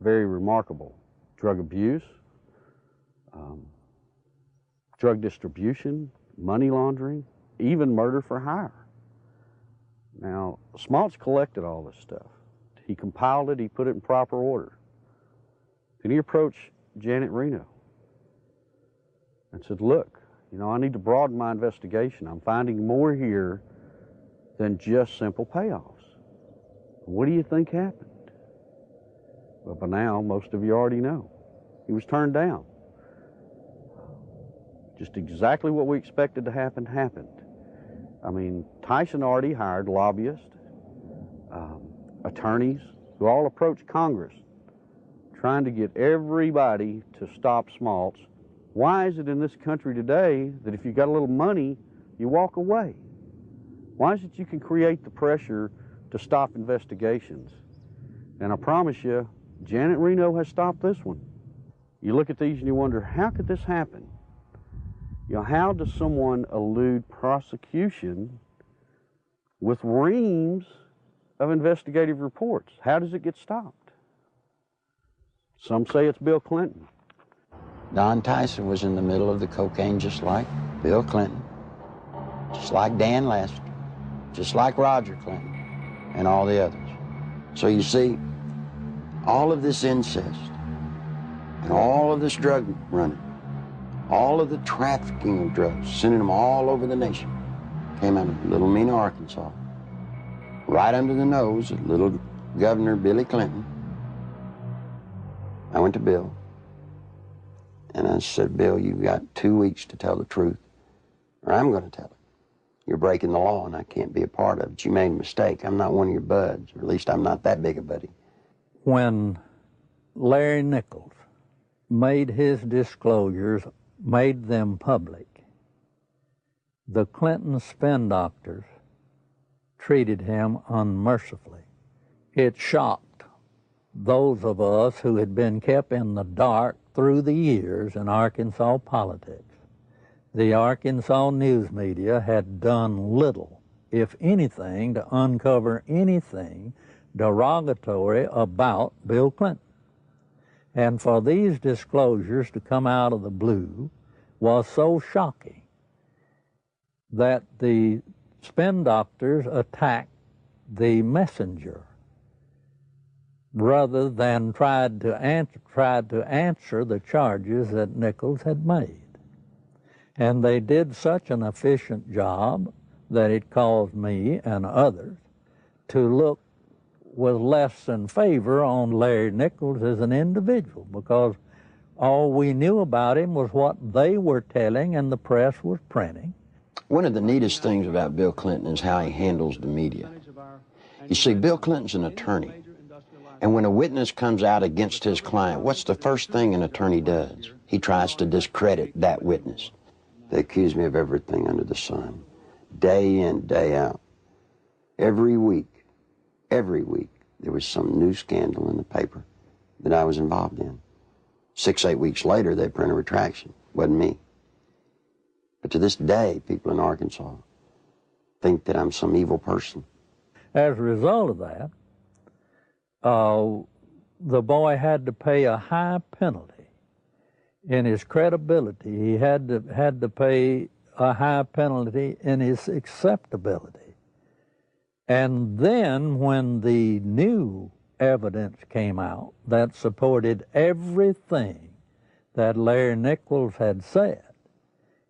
very remarkable. Drug abuse, drug distribution, money laundering, even murder for hire. Now, Smaltz collected all this stuff. He compiled it, he put it in proper order. Then he approached Janet Reno and said, look, You know, I need to broaden my investigation. I'm finding more here than just simple payoffs. What do you think happened? Well, by now, most of you already know. He was turned down. Just exactly what we expected to happen happened. I mean, Tyson already hired lobbyists, attorneys, who all approached Congress trying to get everybody to stop Smaltz. Why is it in this country today that if you got a little money, you walk away? Why is it you can create the pressure to stop investigations? And I promise you, Janet Reno has stopped this one. You look at these and you wonder, how could this happen? You know, how does someone elude prosecution with reams of investigative reports? How does it get stopped? Some say it's Bill Clinton. Don Tyson was in the middle of the cocaine just like Bill Clinton, just like Dan Lester, just like Roger Clinton, and all the others. So you see, all of this incest and all of this drug running, all of the trafficking of drugs, sending them all over the nation, came out of Little Mena, Arkansas, right under the nose of little Governor Billy Clinton. I went to Bill, and I said, Bill, you've got 2 weeks to tell the truth, or I'm going to tell it. You're breaking the law, and I can't be a part of it. You made a mistake. I'm not one of your buds, or at least I'm not that big a buddy. When Larry Nichols made his disclosures, made them public, the Clinton spin doctors treated him unmercifully. It shocked those of us who had been kept in the dark through the years in Arkansas politics. The Arkansas news media had done little, if anything, to uncover anything derogatory about Bill Clinton. And for these disclosures to come out of the blue was so shocking that the spin doctors attacked the messenger rather than tried to answer the charges that Nichols had made. And they did such an efficient job that it caused me and others to look with less than favor on Larry Nichols as an individual, because all we knew about him was what they were telling and the press was printing. One of the neatest things about Bill Clinton is how he handles the media. You see, Bill Clinton's an attorney, and when a witness comes out against his client, what's the first thing an attorney does? He tries to discredit that witness. They accuse me of everything under the sun, day in, day out. Every week, there was some new scandal in the paper that I was involved in. 6, 8 weeks later, they print a retraction. Wasn't me. But to this day, people in Arkansas think that I'm some evil person. As a result of that, the boy had to pay a high penalty. In his credibility, he had to pay a high penalty in his acceptability. And then when the new evidence came out that supported everything that Larry Nichols had said,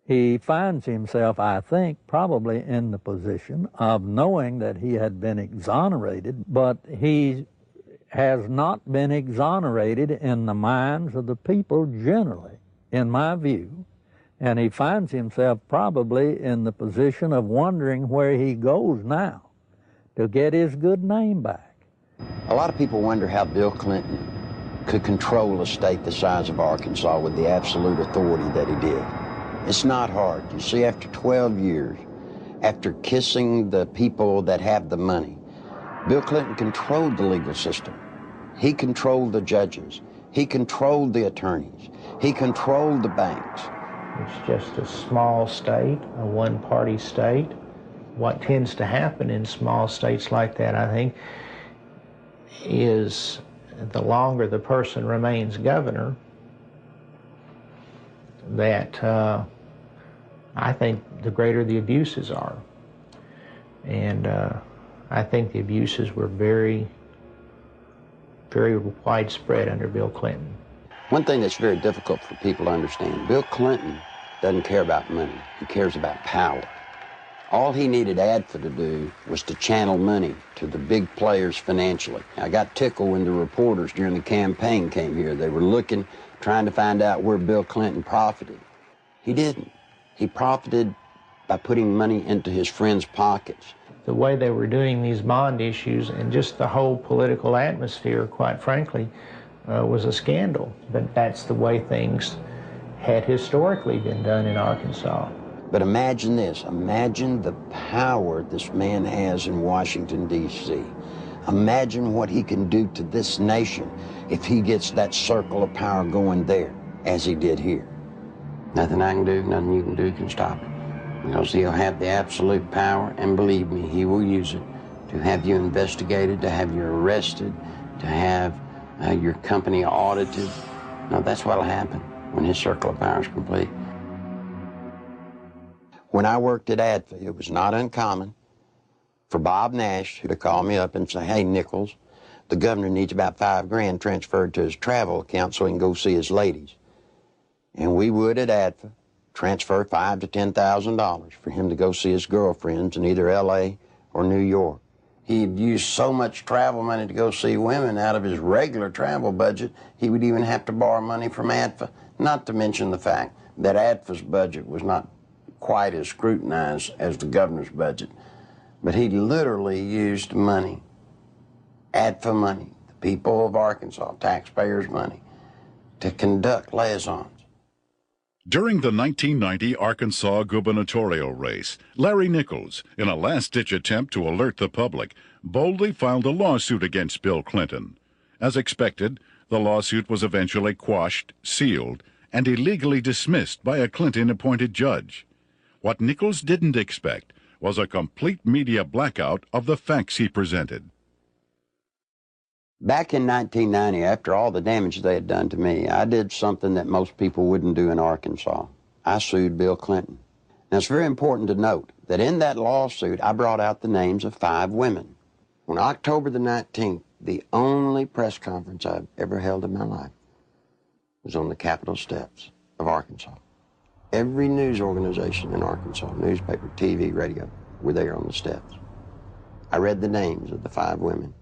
he finds himself, I think, probably in the position of knowing that he had been exonerated, but he has not been exonerated in the minds of the people generally, in my view. And he finds himself probably in the position of wondering where he goes now to get his good name back. A lot of people wonder how Bill Clinton could control a state the size of Arkansas with the absolute authority that he did. It's not hard. You see, after 12 years, after kissing the people that have the money, Bill Clinton controlled the legal system. He controlled the judges. He controlled the attorneys. He controlled the banks. It's just a small state, a one-party state. What tends to happen in small states like that, I think, is the longer the person remains governor, that I think the greater the abuses are. And I think the abuses were very, very widespread under Bill Clinton. One thing that's very difficult for people to understand, Bill Clinton doesn't care about money. He cares about power. All he needed ADFA to do was to channel money to the big players financially. I got tickled when the reporters during the campaign came here. They were looking, trying to find out where Bill Clinton profited. He didn't. He profited by putting money into his friends' pockets. The way they were doing these bond issues and just the whole political atmosphere, quite frankly, was a scandal. But that's the way things had historically been done in Arkansas. But imagine this. Imagine the power this man has in Washington, D.C. Imagine what he can do to this nation if he gets that circle of power going there, as he did here. Nothing I can do, nothing you can do can stop it. Because he'll have the absolute power, and believe me, he will use it to have you investigated, to have you arrested, to have your company audited. No, that's what'll happen when his circle of power is complete. When I worked at ADFA, it was not uncommon for Bob Nash to call me up and say, hey, Nichols, the governor needs about $5 grand transferred to his travel account so he can go see his ladies. And we would at ADFA transfer $5,000 to $10,000 for him to go see his girlfriends in either L.A. or New York. He'd use so much travel money to go see women out of his regular travel budget, he would even have to borrow money from ADFA, not to mention the fact that ADFA's budget was not quite as scrutinized as the governor's budget. But he literally used money, ADFA money, the people of Arkansas, taxpayers' money, to conduct liaisons. During the 1990 Arkansas gubernatorial race, Larry Nichols, in a last-ditch attempt to alert the public, boldly filed a lawsuit against Bill Clinton. As expected, the lawsuit was eventually quashed, sealed, and illegally dismissed by a Clinton-appointed judge. What Nichols didn't expect was a complete media blackout of the facts he presented. Back in 1990, after all the damage they had done to me, I did something that most people wouldn't do in Arkansas. I sued Bill Clinton. Now, it's very important to note that in that lawsuit, I brought out the names of 5 women. On October the 19th, the only press conference I've ever held in my life was on the Capitol steps of Arkansas. Every news organization in Arkansas, newspaper, TV, radio, were there on the steps. I read the names of the 5 women.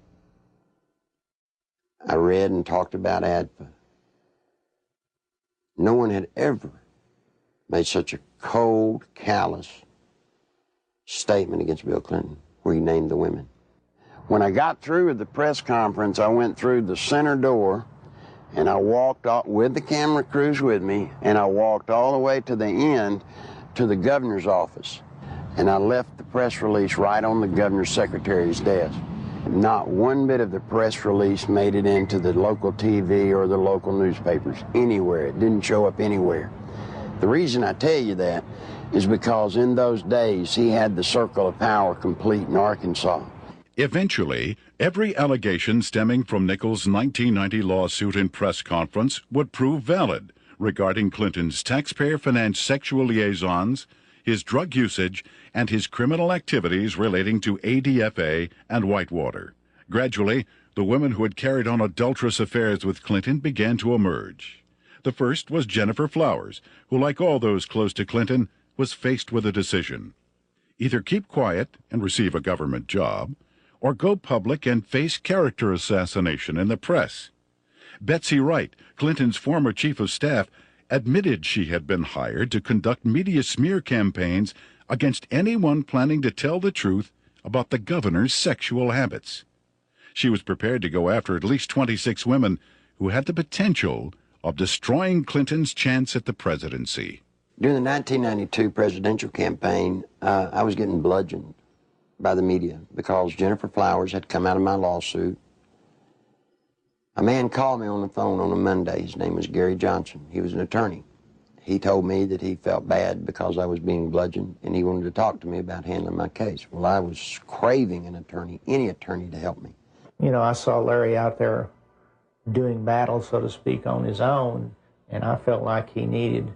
I read and talked about ADFA. No one had ever made such a cold, callous statement against Bill Clinton where he named the women. When I got through with the press conference, I went through the center door and I walked off with the camera crews with me, and I walked all the way to the end to the governor's office. And I left the press release right on the governor's secretary's desk. Not one bit of the press release made it into the local TV or the local newspapers anywhere. It didn't show up anywhere. The reason I tell you that is because in those days he had the circle of power complete in Arkansas. Eventually, every allegation stemming from Nichols' 1990 lawsuit and press conference would prove valid regarding Clinton's taxpayer-financed sexual liaisons, his drug usage, and his criminal activities relating to ADFA and Whitewater. Gradually, the women who had carried on adulterous affairs with Clinton began to emerge. The first was Jennifer Flowers, who, like all those close to Clinton, was faced with a decision. Either keep quiet and receive a government job, or go public and face character assassination in the press. Betsy Wright, Clinton's former chief of staff, admitted she had been hired to conduct media smear campaigns against anyone planning to tell the truth about the governor's sexual habits. She was prepared to go after at least 26 women who had the potential of destroying Clinton's chance at the presidency. During the 1992 presidential campaign, I was getting bludgeoned by the media because Jennifer Flowers had come out of my lawsuit. A man called me on the phone on a Monday. His name was Gary Johnson. He was an attorney. He told me that he felt bad because I was being bludgeoned, and he wanted to talk to me about handling my case. Well, I was craving an attorney, any attorney, to help me. You know, I saw Larry out there doing battle, so to speak, on his own, and I felt like he needed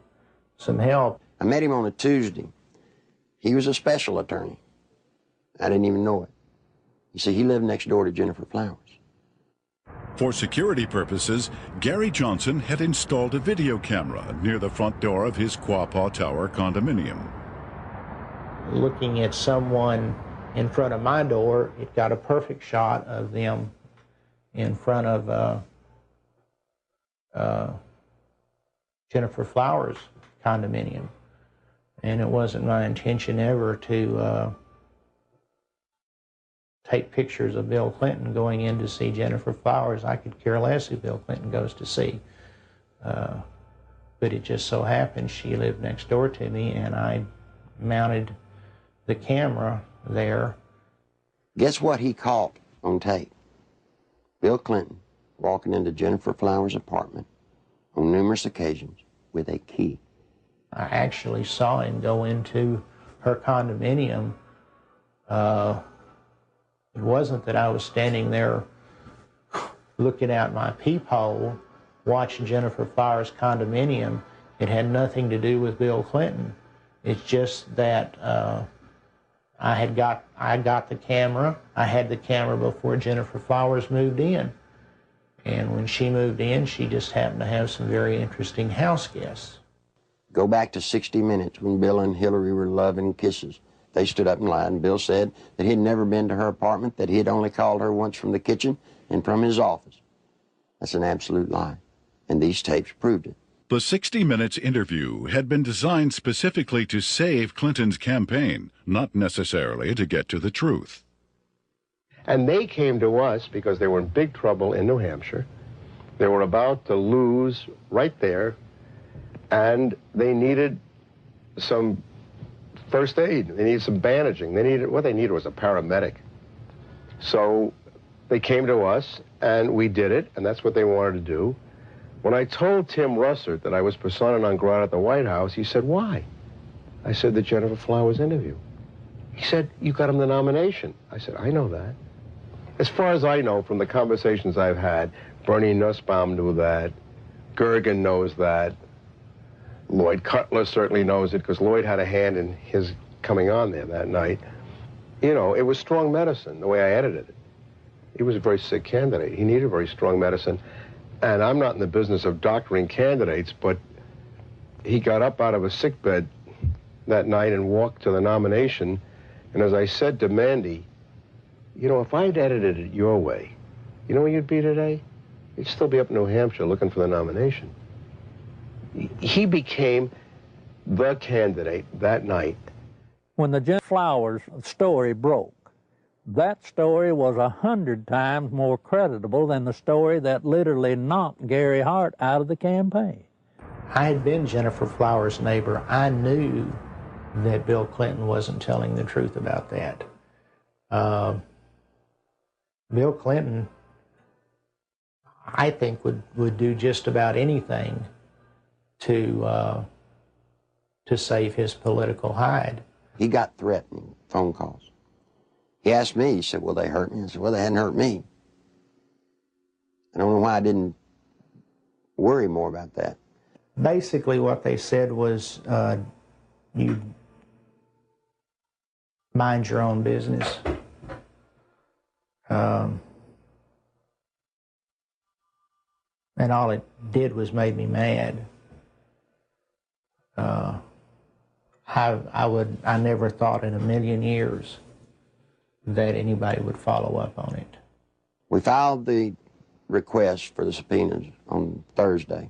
some help. I met him on a Tuesday. He was a special attorney. I didn't even know it. You see, he lived next door to Jennifer Flowers. For security purposes, Gary Johnson had installed a video camera near the front door of his Quapaw Tower condominium. Looking at someone in front of my door, it got a perfect shot of them in front of Jennifer Flowers' condominium. And it wasn't my intention ever to take pictures of Bill Clinton going in to see Jennifer Flowers. I could care less who Bill Clinton goes to see. But it just so happened she lived next door to me, and I mounted the camera there. Guess what he caught on tape? Bill Clinton walking into Jennifer Flowers' apartment on numerous occasions with a key. I actually saw him go into her condominium. It wasn't that I was standing there looking out my peephole watching Jennifer Flowers' condominium. It had nothing to do with Bill Clinton. It's just that I got the camera. I had the camera before Jennifer Flowers moved in. And when she moved in, she just happened to have some very interesting house guests. Go back to 60 Minutes when Bill and Hillary were loving kisses. They stood up and lied, and Bill said that he had never been to her apartment, that he had only called her once from the kitchen and from his office. That's an absolute lie, and these tapes proved it. The 60 Minutes interview had been designed specifically to save Clinton's campaign, not necessarily to get to the truth. And they came to us because they were in big trouble in New Hampshire. They were about to lose right there, and they needed some first aid. They needed some bandaging. What they needed was a paramedic. So they came to us, and we did it, and that's what they wanted to do. When I told Tim Russert that I was persona non grata at the White House, he said, "Why?" I said, "The Jennifer Flowers interview." He said, "You got him the nomination." I said, "I know that." As far as I know from the conversations I've had, Bernie Nussbaum knew that, Gergen knows that, Lloyd Cutler certainly knows it because Lloyd had a hand in his coming on there that night. You know, it was strong medicine, the way I edited it. He was a very sick candidate. He needed very strong medicine. And I'm not in the business of doctoring candidates, but he got up out of a sickbed that night and walked to the nomination. And as I said to Mandy, you know, if I'd edited it your way, you know where you'd be today? You'd still be up in New Hampshire looking for the nomination. He became the candidate that night. When the Jennifer Flowers story broke, that story was 100 times more creditable than the story that literally knocked Gary Hart out of the campaign. I had been Jennifer Flowers' neighbor. I knew that Bill Clinton wasn't telling the truth about that. Bill Clinton, I think, would do just about anything to save his political hide. He got threatening phone calls. He asked me, he said, "Well, they hurt me?" I said, "Well, they hadn't hurt me." I don't know why I didn't worry more about that. Basically what they said was, you mind your own business. And all it did was made me mad. I never thought in a million years that anybody would follow up on it. We filed the request for the subpoenas on Thursday.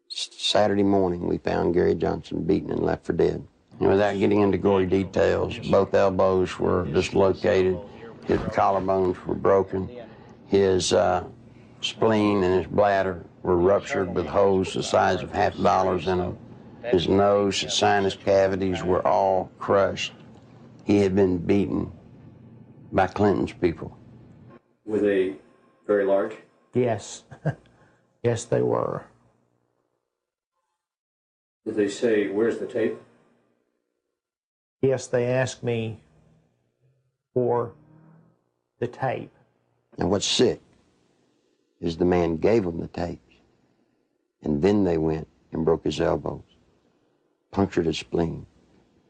Saturday morning, we found Gary Johnson beaten and left for dead. And without getting into gory details, both elbows were dislocated, his collarbones were broken, his spleen and his bladder were ruptured with holes the size of $50 in them. His nose, his sinus cavities were all crushed. He had been beaten by Clinton's people. Were they very large? Yes. Yes, they were. Did they say, "Where's the tape"? Yes, they asked me for the tape. And what's sick is the man gave them the tapes, and then they went and broke his elbows, punctured his spleen,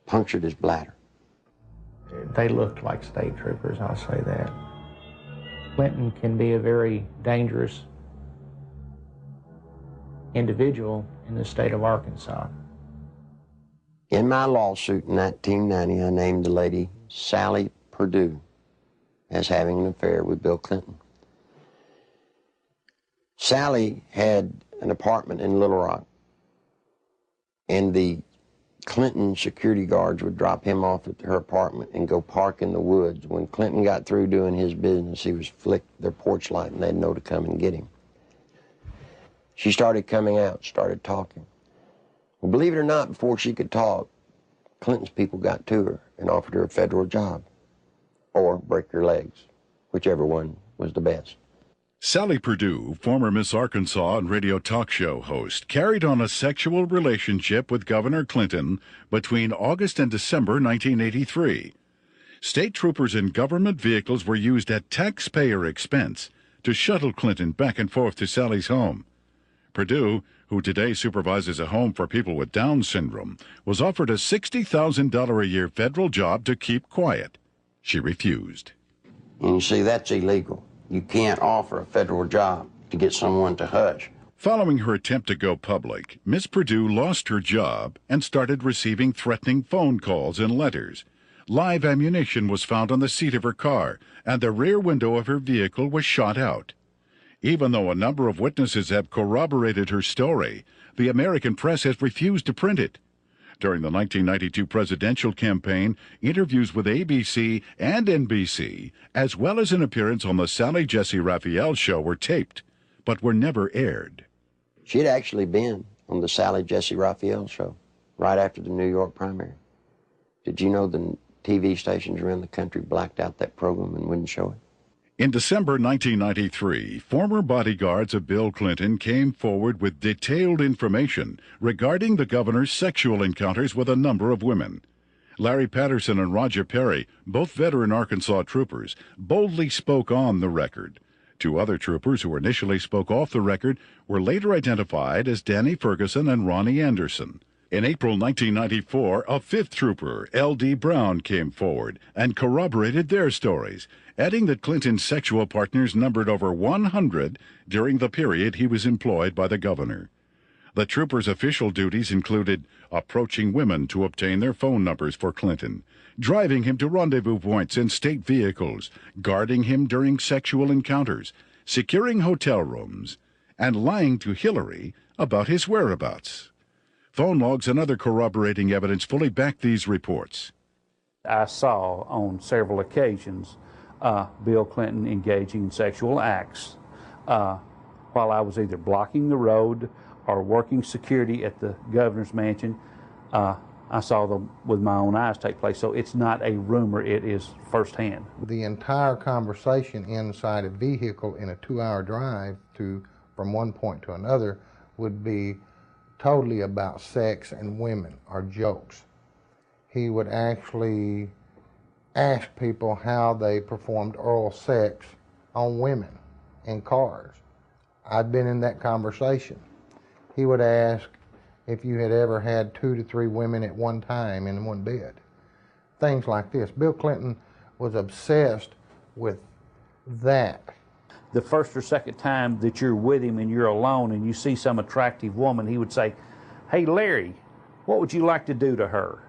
punctured his bladder. They looked like state troopers, I'll say that. Clinton can be a very dangerous individual in the state of Arkansas. In my lawsuit in 1990, I named the lady Sally Perdue as having an affair with Bill Clinton. Sally had an apartment in Little Rock, and the Clinton security guards would drop him off at her apartment and go park in the woods. When Clinton got through doing his business, he was flicked their porch light and they'd know to come and get him. She started coming out, started talking. Well, believe it or not, before she could talk, Clinton's people got to her and offered her a federal job or break her legs, whichever one was the best. Sally Perdue, former Miss Arkansas and radio talk show host, carried on a sexual relationship with Governor Clinton between August and December 1983. State troopers in government vehicles were used at taxpayer expense to shuttle Clinton back and forth to Sally's home. Perdue, who today supervises a home for people with Down syndrome, was offered a $60,000 a year federal job to keep quiet. She refused. And you see, that's illegal. You can't offer a federal job to get someone to hush. Following her attempt to go public, Miss Perdue lost her job and started receiving threatening phone calls and letters. Live ammunition was found on the seat of her car, and the rear window of her vehicle was shot out. Even though a number of witnesses have corroborated her story, the American press has refused to print it. During the 1992 presidential campaign, interviews with ABC and NBC, as well as an appearance on the Sally Jesse Raphael show, were taped, but were never aired. She had actually been on the Sally Jesse Raphael show right after the New York primary. Did you know the TV stations around the country blacked out that program and wouldn't show it? In December 1993, former bodyguards of Bill Clinton came forward with detailed information regarding the governor's sexual encounters with a number of women. Larry Patterson and Roger Perry, both veteran Arkansas troopers, boldly spoke on the record. Two other troopers who initially spoke off the record were later identified as Danny Ferguson and Ronnie Anderson. In April 1994, a fifth trooper, L.D. Brown, came forward and corroborated their stories, adding that Clinton's sexual partners numbered over 100 during the period he was employed by the governor. The trooper's official duties included approaching women to obtain their phone numbers for Clinton, driving him to rendezvous points in state vehicles, guarding him during sexual encounters, securing hotel rooms, and lying to Hillary about his whereabouts. Phone logs and other corroborating evidence fully back these reports. I saw on several occasions Bill Clinton engaging in sexual acts while I was either blocking the road or working security at the governor's mansion. I saw them with my own eyes take place. So it's not a rumor, it is firsthand. The entire conversation inside a vehicle in a 2-hour drive from one point to another would be totally about sex and women or jokes. He would actually ask people how they performed oral sex on women in cars. I'd been in that conversation. He would ask if you had ever had 2 to 3 women at one time in one bed. Things like this. Bill Clinton was obsessed with that. The first or second time that you're with him and you're alone and you see some attractive woman, he would say, "Hey, Larry, what would you like to do to her?"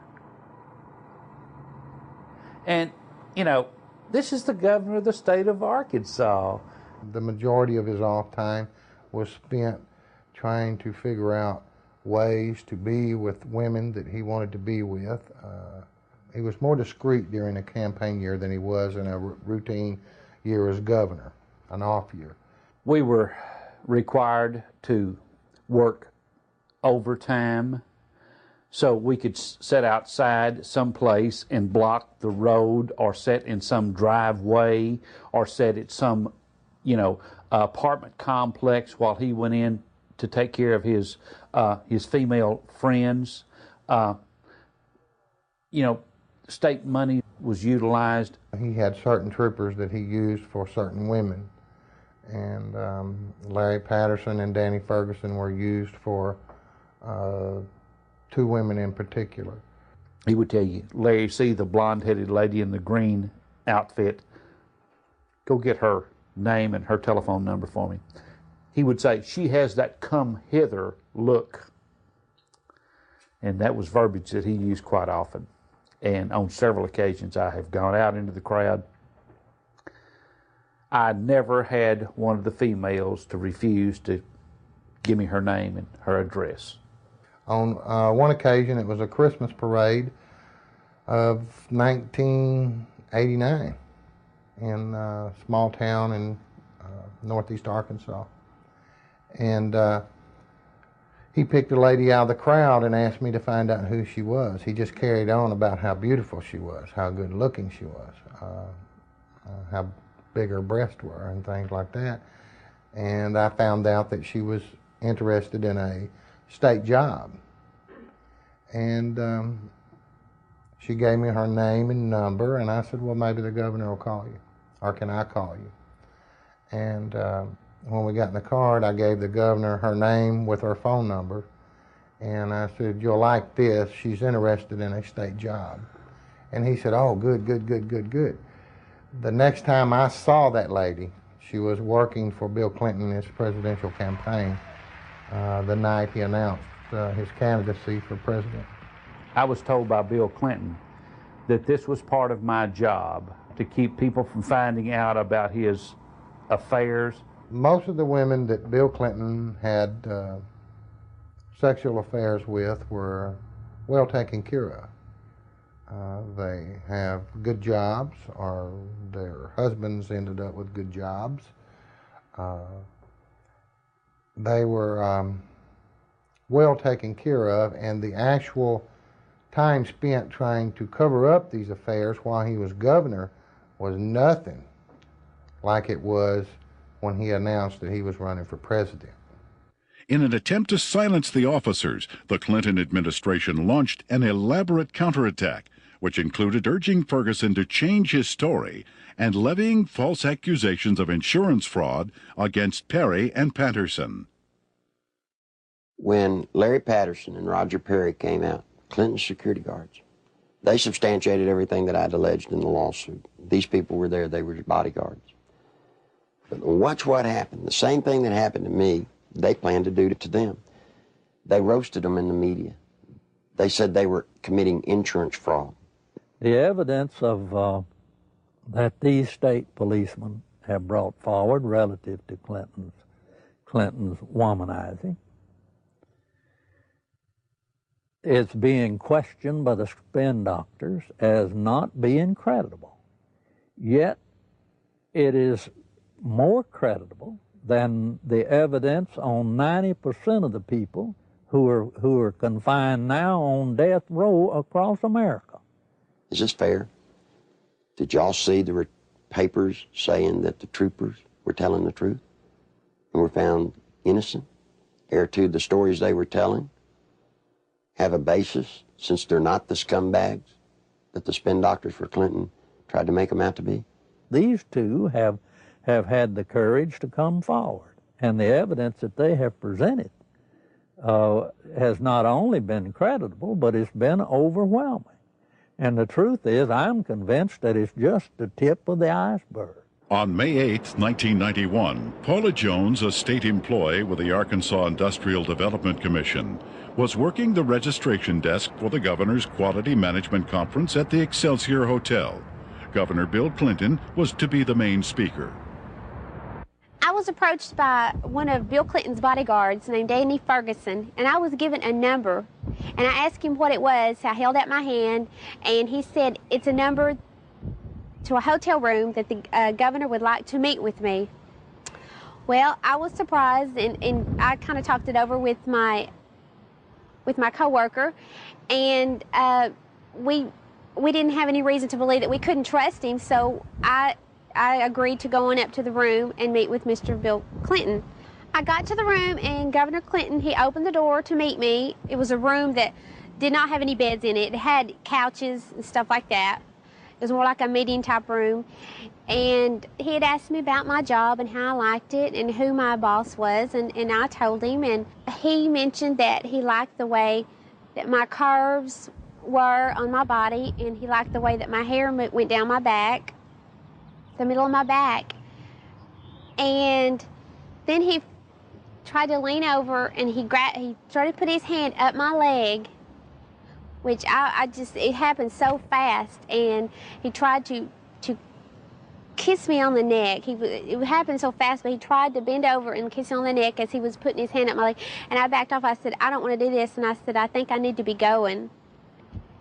And, you know, this is the governor of the state of Arkansas. The majority of his off time was spent trying to figure out ways to be with women that he wanted to be with. He was more discreet during a campaign year than he was in a routine year as governor, an off year. We were required to work overtime so we could sit outside someplace and block the road, or sit in some driveway, or sit at some, apartment complex while he went in to take care of his female friends. State money was utilized. He had certain troopers that he used for certain women, and Larry Patterson and Danny Ferguson were used for 2 women in particular. He would tell you, "Larry, see the blonde-headed lady in the green outfit? Go get her. name and her telephone number for me. He would say, "She has that come hither look." And that was verbiage that he used quite often. And on several occasions I have gone out into the crowd. I never had one of the females to refuse to give me her name and her address. On one occasion, it was a Christmas parade of 1989 in a small town in northeast Arkansas. And he picked a lady out of the crowd and asked me to find out who she was. He just carried on about how beautiful she was, how good looking she was, how big her breasts were and things like that. And I found out that she was interested in a state job. And she gave me her name and number, and I said, well, maybe the governor will call you, or can I call you? And when we got in the car, I gave the governor her name with her phone number, and I said, you'll like this, she's interested in a state job. And he said, oh, good, good, good, good, good. The next time I saw that lady, she was working for Bill Clinton in his presidential campaign the night he announced his candidacy for president. I was told by Bill Clinton that this was part of my job, to keep people from finding out about his affairs. Most of the women that Bill Clinton had sexual affairs with were well taken care of. They have good jobs, or their husbands ended up with good jobs. They were well taken care of, and the actual time spent trying to cover up these affairs while he was governor was nothing like it was when he announced that he was running for president. In an attempt to silence the officers, the Clinton administration launched an elaborate counterattack, which included urging Ferguson to change his story and levying false accusations of insurance fraud against Perry and Patterson. When Larry Patterson and Roger Perry came out, Clinton's security guards, they substantiated everything that I'd alleged in the lawsuit. These people were there, they were his bodyguards. But watch what happened. The same thing that happened to me, they planned to do to them. They roasted them in the media. They said they were committing insurance fraud. The evidence of that these state policemen have brought forward relative to Clinton's womanizing is being questioned by the spin doctors as not being credible. Yet it is more credible than the evidence on 90% of the people who are confined now on death row across America. Is this fair? Did y'all see there were papers saying that the troopers were telling the truth and were found innocent? Heir to the stories they were telling have a basis, since they're not the scumbags that the spin doctors for Clinton tried to make them out to be? These two have had the courage to come forward, and the evidence that they have presented has not only been credible, but it's been overwhelming. And the truth is, I'm convinced that it's just the tip of the iceberg. On May 8, 1991, Paula Jones, a state employee with the Arkansas Industrial Development Commission, was working the registration desk for the governor's Quality Management Conference at the Excelsior Hotel. Governor Bill Clinton was to be the main speaker. I was approached by one of Bill Clinton's bodyguards named Danny Ferguson, and I was given a number. And I asked him what it was. I held out my hand, and he said, it's a number to a hotel room that the governor would like to meet with me. Well, I was surprised, and I kind of talked it over with my coworker, and we didn't have any reason to believe that we couldn't trust him, so I agreed to go on up to the room and meet with Mr. Bill Clinton. I got to the room, and Governor Clinton, he opened the door to meet me. It was a room that did not have any beds in it. It had couches and stuff like that. It was more like a meeting type room. And he had asked me about my job and how I liked it and who my boss was, and I told him, and he mentioned that he liked the way that my curves were on my body, and he liked the way that my hair went down my back, the middle of my back. And then he tried to lean over, and he started to put his hand up my leg, which it happened so fast, and he tried to kiss me on the neck. It happened so fast, but he tried to bend over and kiss me on the neck as he was putting his hand up my leg. And I backed off. I said, I don't want to do this. And I said, I think I need to be going.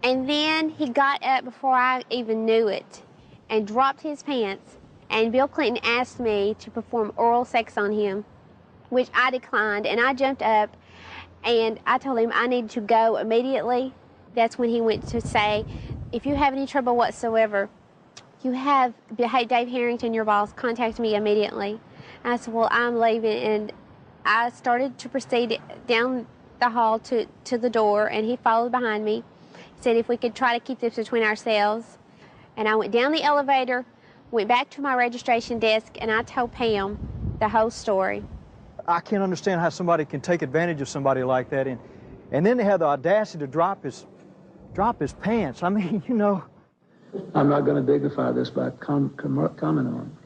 And then he got up before I even knew it and dropped his pants. And Bill Clinton asked me to perform oral sex on him, which I declined. And I jumped up and I told him I needed to go immediately. That's when he went to say, if you have any trouble whatsoever, you have Dave Harrington, your boss, contact me immediately. And I said, well, I'm leaving. And I started to proceed down the hall to the door, and he followed behind me. He said if we could try to keep this between ourselves. And I went down the elevator, went back to my registration desk, and I told Pam the whole story. I can't understand how somebody can take advantage of somebody like that. And then they have the audacity to drop his pants. I mean, you know. I'm not going to dignify this by comment on.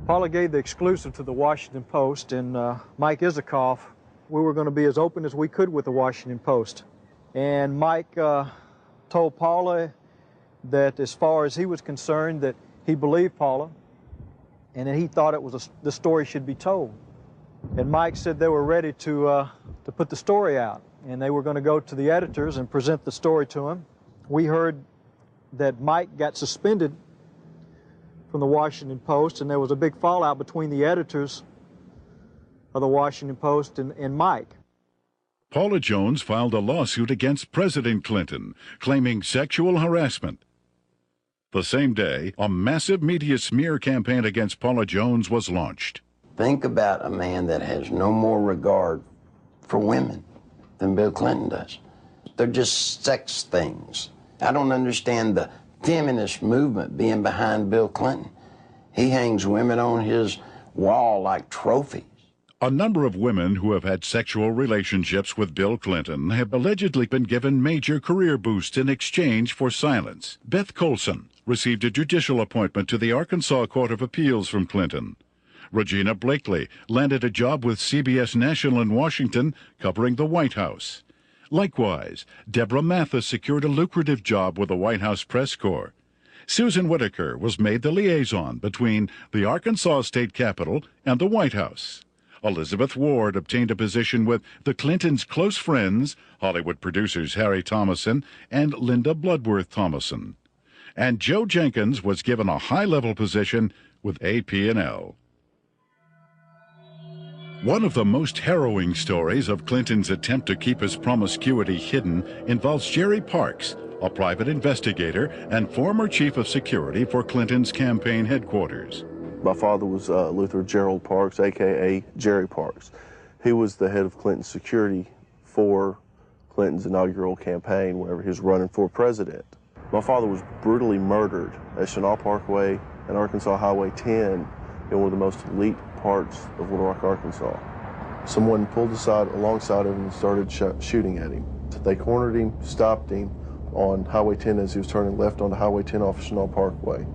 Paula gave the exclusive to the Washington Post, and Mike Isikoff, we were going to be as open as we could with the Washington Post. And Mike told Paula that as far as he was concerned, that he believed Paula, and that he thought the story should be told. And Mike said they were ready to put the story out, and they were going to go to the editors and present the story to him. We heard that Mike got suspended from the Washington Post, and there was a big fallout between the editors of the Washington Post and Mike. Paula Jones filed a lawsuit against President Clinton, claiming sexual harassment. The same day, a massive media smear campaign against Paula Jones was launched. Think about a man that has no more regard for women than Bill Clinton does. They're just sex things. I don't understand the feminist movement being behind Bill Clinton. He hangs women on his wall like trophies. A number of women who have had sexual relationships with Bill Clinton have allegedly been given major career boosts in exchange for silence. Beth Colson received a judicial appointment to the Arkansas Court of Appeals from Clinton. Regina Blakely landed a job with CBS National in Washington covering the White House. Likewise, Deborah Mathis secured a lucrative job with the White House Press Corps. Susan Whitaker was made the liaison between the Arkansas State Capitol and the White House. Elizabeth Ward obtained a position with the Clintons' close friends, Hollywood producers Harry Thomason and Linda Bloodworth Thomason. And Joe Jenkins was given a high-level position with AP&L. One of the most harrowing stories of Clinton's attempt to keep his promiscuity hidden involves Jerry Parks, a private investigator and former chief of security for Clinton's campaign headquarters. My father was Luther Gerald Parks, a.k.a. Jerry Parks. He was the head of Clinton's security for Clinton's inaugural campaign whenever he was running for president. My father was brutally murdered at Chenal Parkway and Arkansas Highway 10 in one of the most elite parts of Little Rock, Arkansas. Someone pulled alongside of him and started shooting at him. They cornered him, stopped him on Highway 10 as he was turning left onto Highway 10 off Chenal Parkway.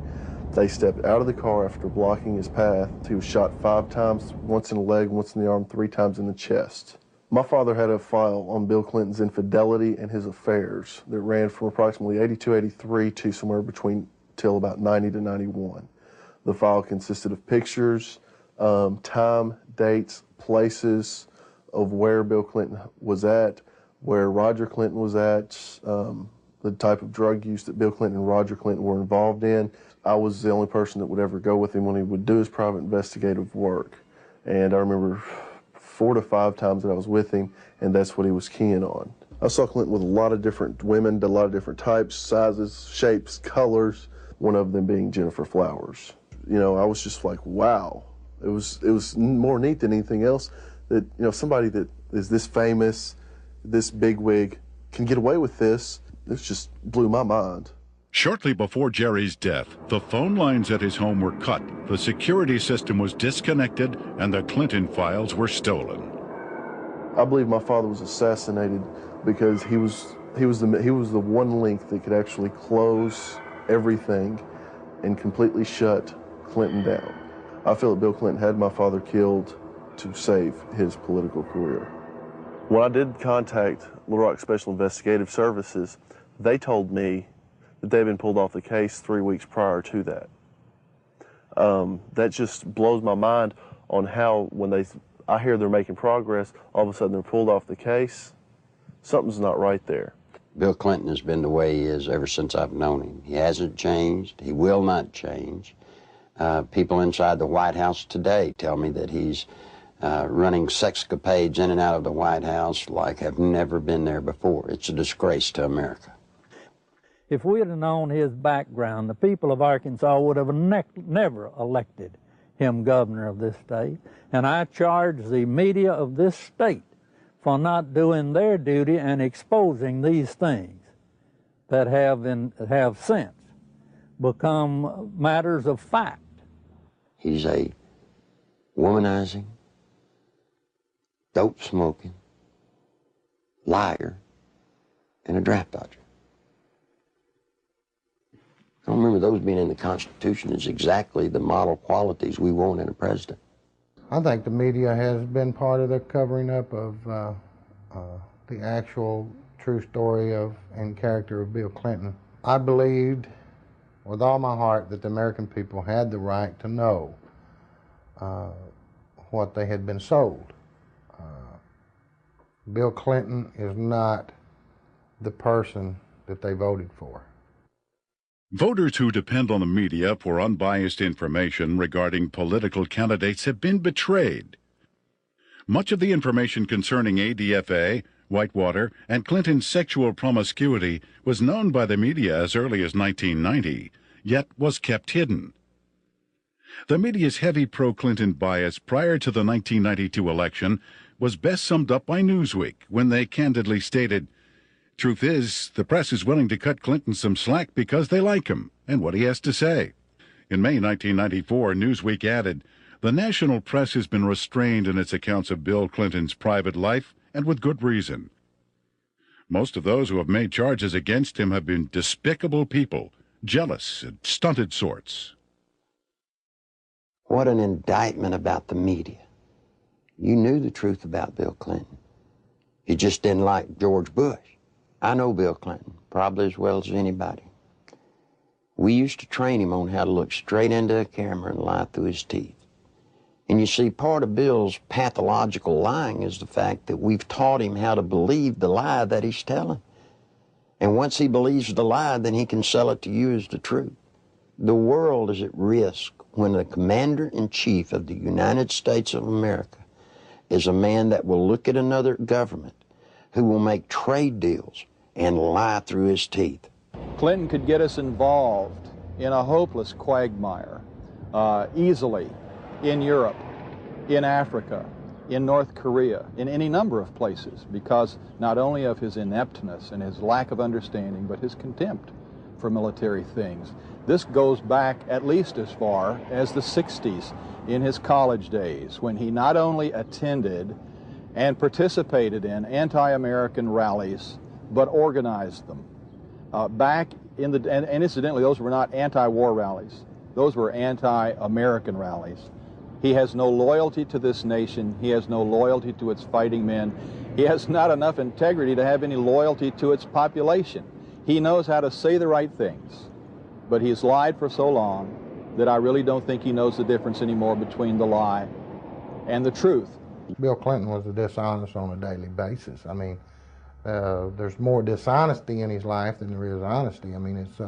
They stepped out of the car after blocking his path. He was shot 5 times, once in the leg, once in the arm, 3 times in the chest. My father had a file on Bill Clinton's infidelity and his affairs that ran from approximately 82, 83 to somewhere between till about 90 to 91. The file consisted of pictures, time, dates, places of where Bill Clinton was at, where Roger Clinton was at, the type of drug use that Bill Clinton and Roger Clinton were involved in. I was the only person that would ever go with him when he would do his private investigative work. And I remember 4 to 5 times that I was with him, and that's what he was keying on. I saw Clinton with a lot of different women, a lot of different types, sizes, shapes, colors, one of them being Jennifer Flowers. You know, I was just like, wow. It was more neat than anything else that, you know, somebody that is this famous, this bigwig, can get away with this. This just blew my mind. Shortly before Jerry's death, the phone lines at his home were cut, the security system was disconnected, and the Clinton files were stolen. I believe my father was assassinated because he was the one link that could actually close everything and completely shut Clinton down. I feel that Bill Clinton had my father killed to save his political career. When I did contact Little Rock Special Investigative Services, they told me that they'd been pulled off the case 3 weeks prior to that. That just blows my mind on how when I hear they're making progress, all of a sudden they're pulled off the case. Something's not right there. Bill Clinton has been the way he is ever since I've known him. He hasn't changed. He will not change. People inside the White House today tell me that he's running sexcapades in and out of the White House like have never been there before. It's a disgrace to America. If we had known his background, the people of Arkansas would have never elected him governor of this state. And I charge the media of this state for not doing their duty and exposing these things that have since become matters of fact. He's a womanizing, dope-smoking, liar, and a draft dodger. I don't remember those being in the Constitution as exactly the model qualities we want in a president. I think the media has been part of the covering up of the actual true story of and character of Bill Clinton. I believed with all my heart that the American people had the right to know what they had been sold. Bill Clinton is not the person that they voted for. Voters who depend on the media for unbiased information regarding political candidates have been betrayed. Much of the information concerning ADFA, Whitewater, and Clinton's sexual promiscuity was known by the media as early as 1990, yet was kept hidden. The media's heavy pro-Clinton bias prior to the 1992 election was best summed up by Newsweek when they candidly stated, "Truth is, the press is willing to cut Clinton some slack because they like him and what he has to say." In May 1994, Newsweek added, "The national press has been restrained in its accounts of Bill Clinton's private life, and with good reason. Most of those who have made charges against him have been despicable people, jealous and stunted sorts." What an indictment about the media. You knew the truth about Bill Clinton. You just didn't like George Bush. I know Bill Clinton, probably as well as anybody. We used to train him on how to look straight into a camera and lie through his teeth. And you see, part of Bill's pathological lying is the fact that we've taught him how to believe the lie that he's telling. And once he believes the lie, then he can sell it to you as the truth. The world is at risk when the commander-in-chief of the United States of America is a man that will look at another government, who will make trade deals and lie through his teeth. Clinton could get us involved in a hopeless quagmire easily in Europe, in Africa, in North Korea, in any number of places, because not only of his ineptness and his lack of understanding, but his contempt for military things. This goes back at least as far as the 60s in his college days, when he not only attended and participated in anti-American rallies, but organized them. Back in the, and incidentally, those were not anti-war rallies. Those were anti-American rallies. He has no loyalty to this nation. He has no loyalty to its fighting men. He has not enough integrity to have any loyalty to its population. He knows how to say the right things, but he's lied for so long that I really don't think he knows the difference anymore between the lie and the truth. Bill Clinton was dishonest on a daily basis. I mean, there's more dishonesty in his life than there is honesty. I mean, it's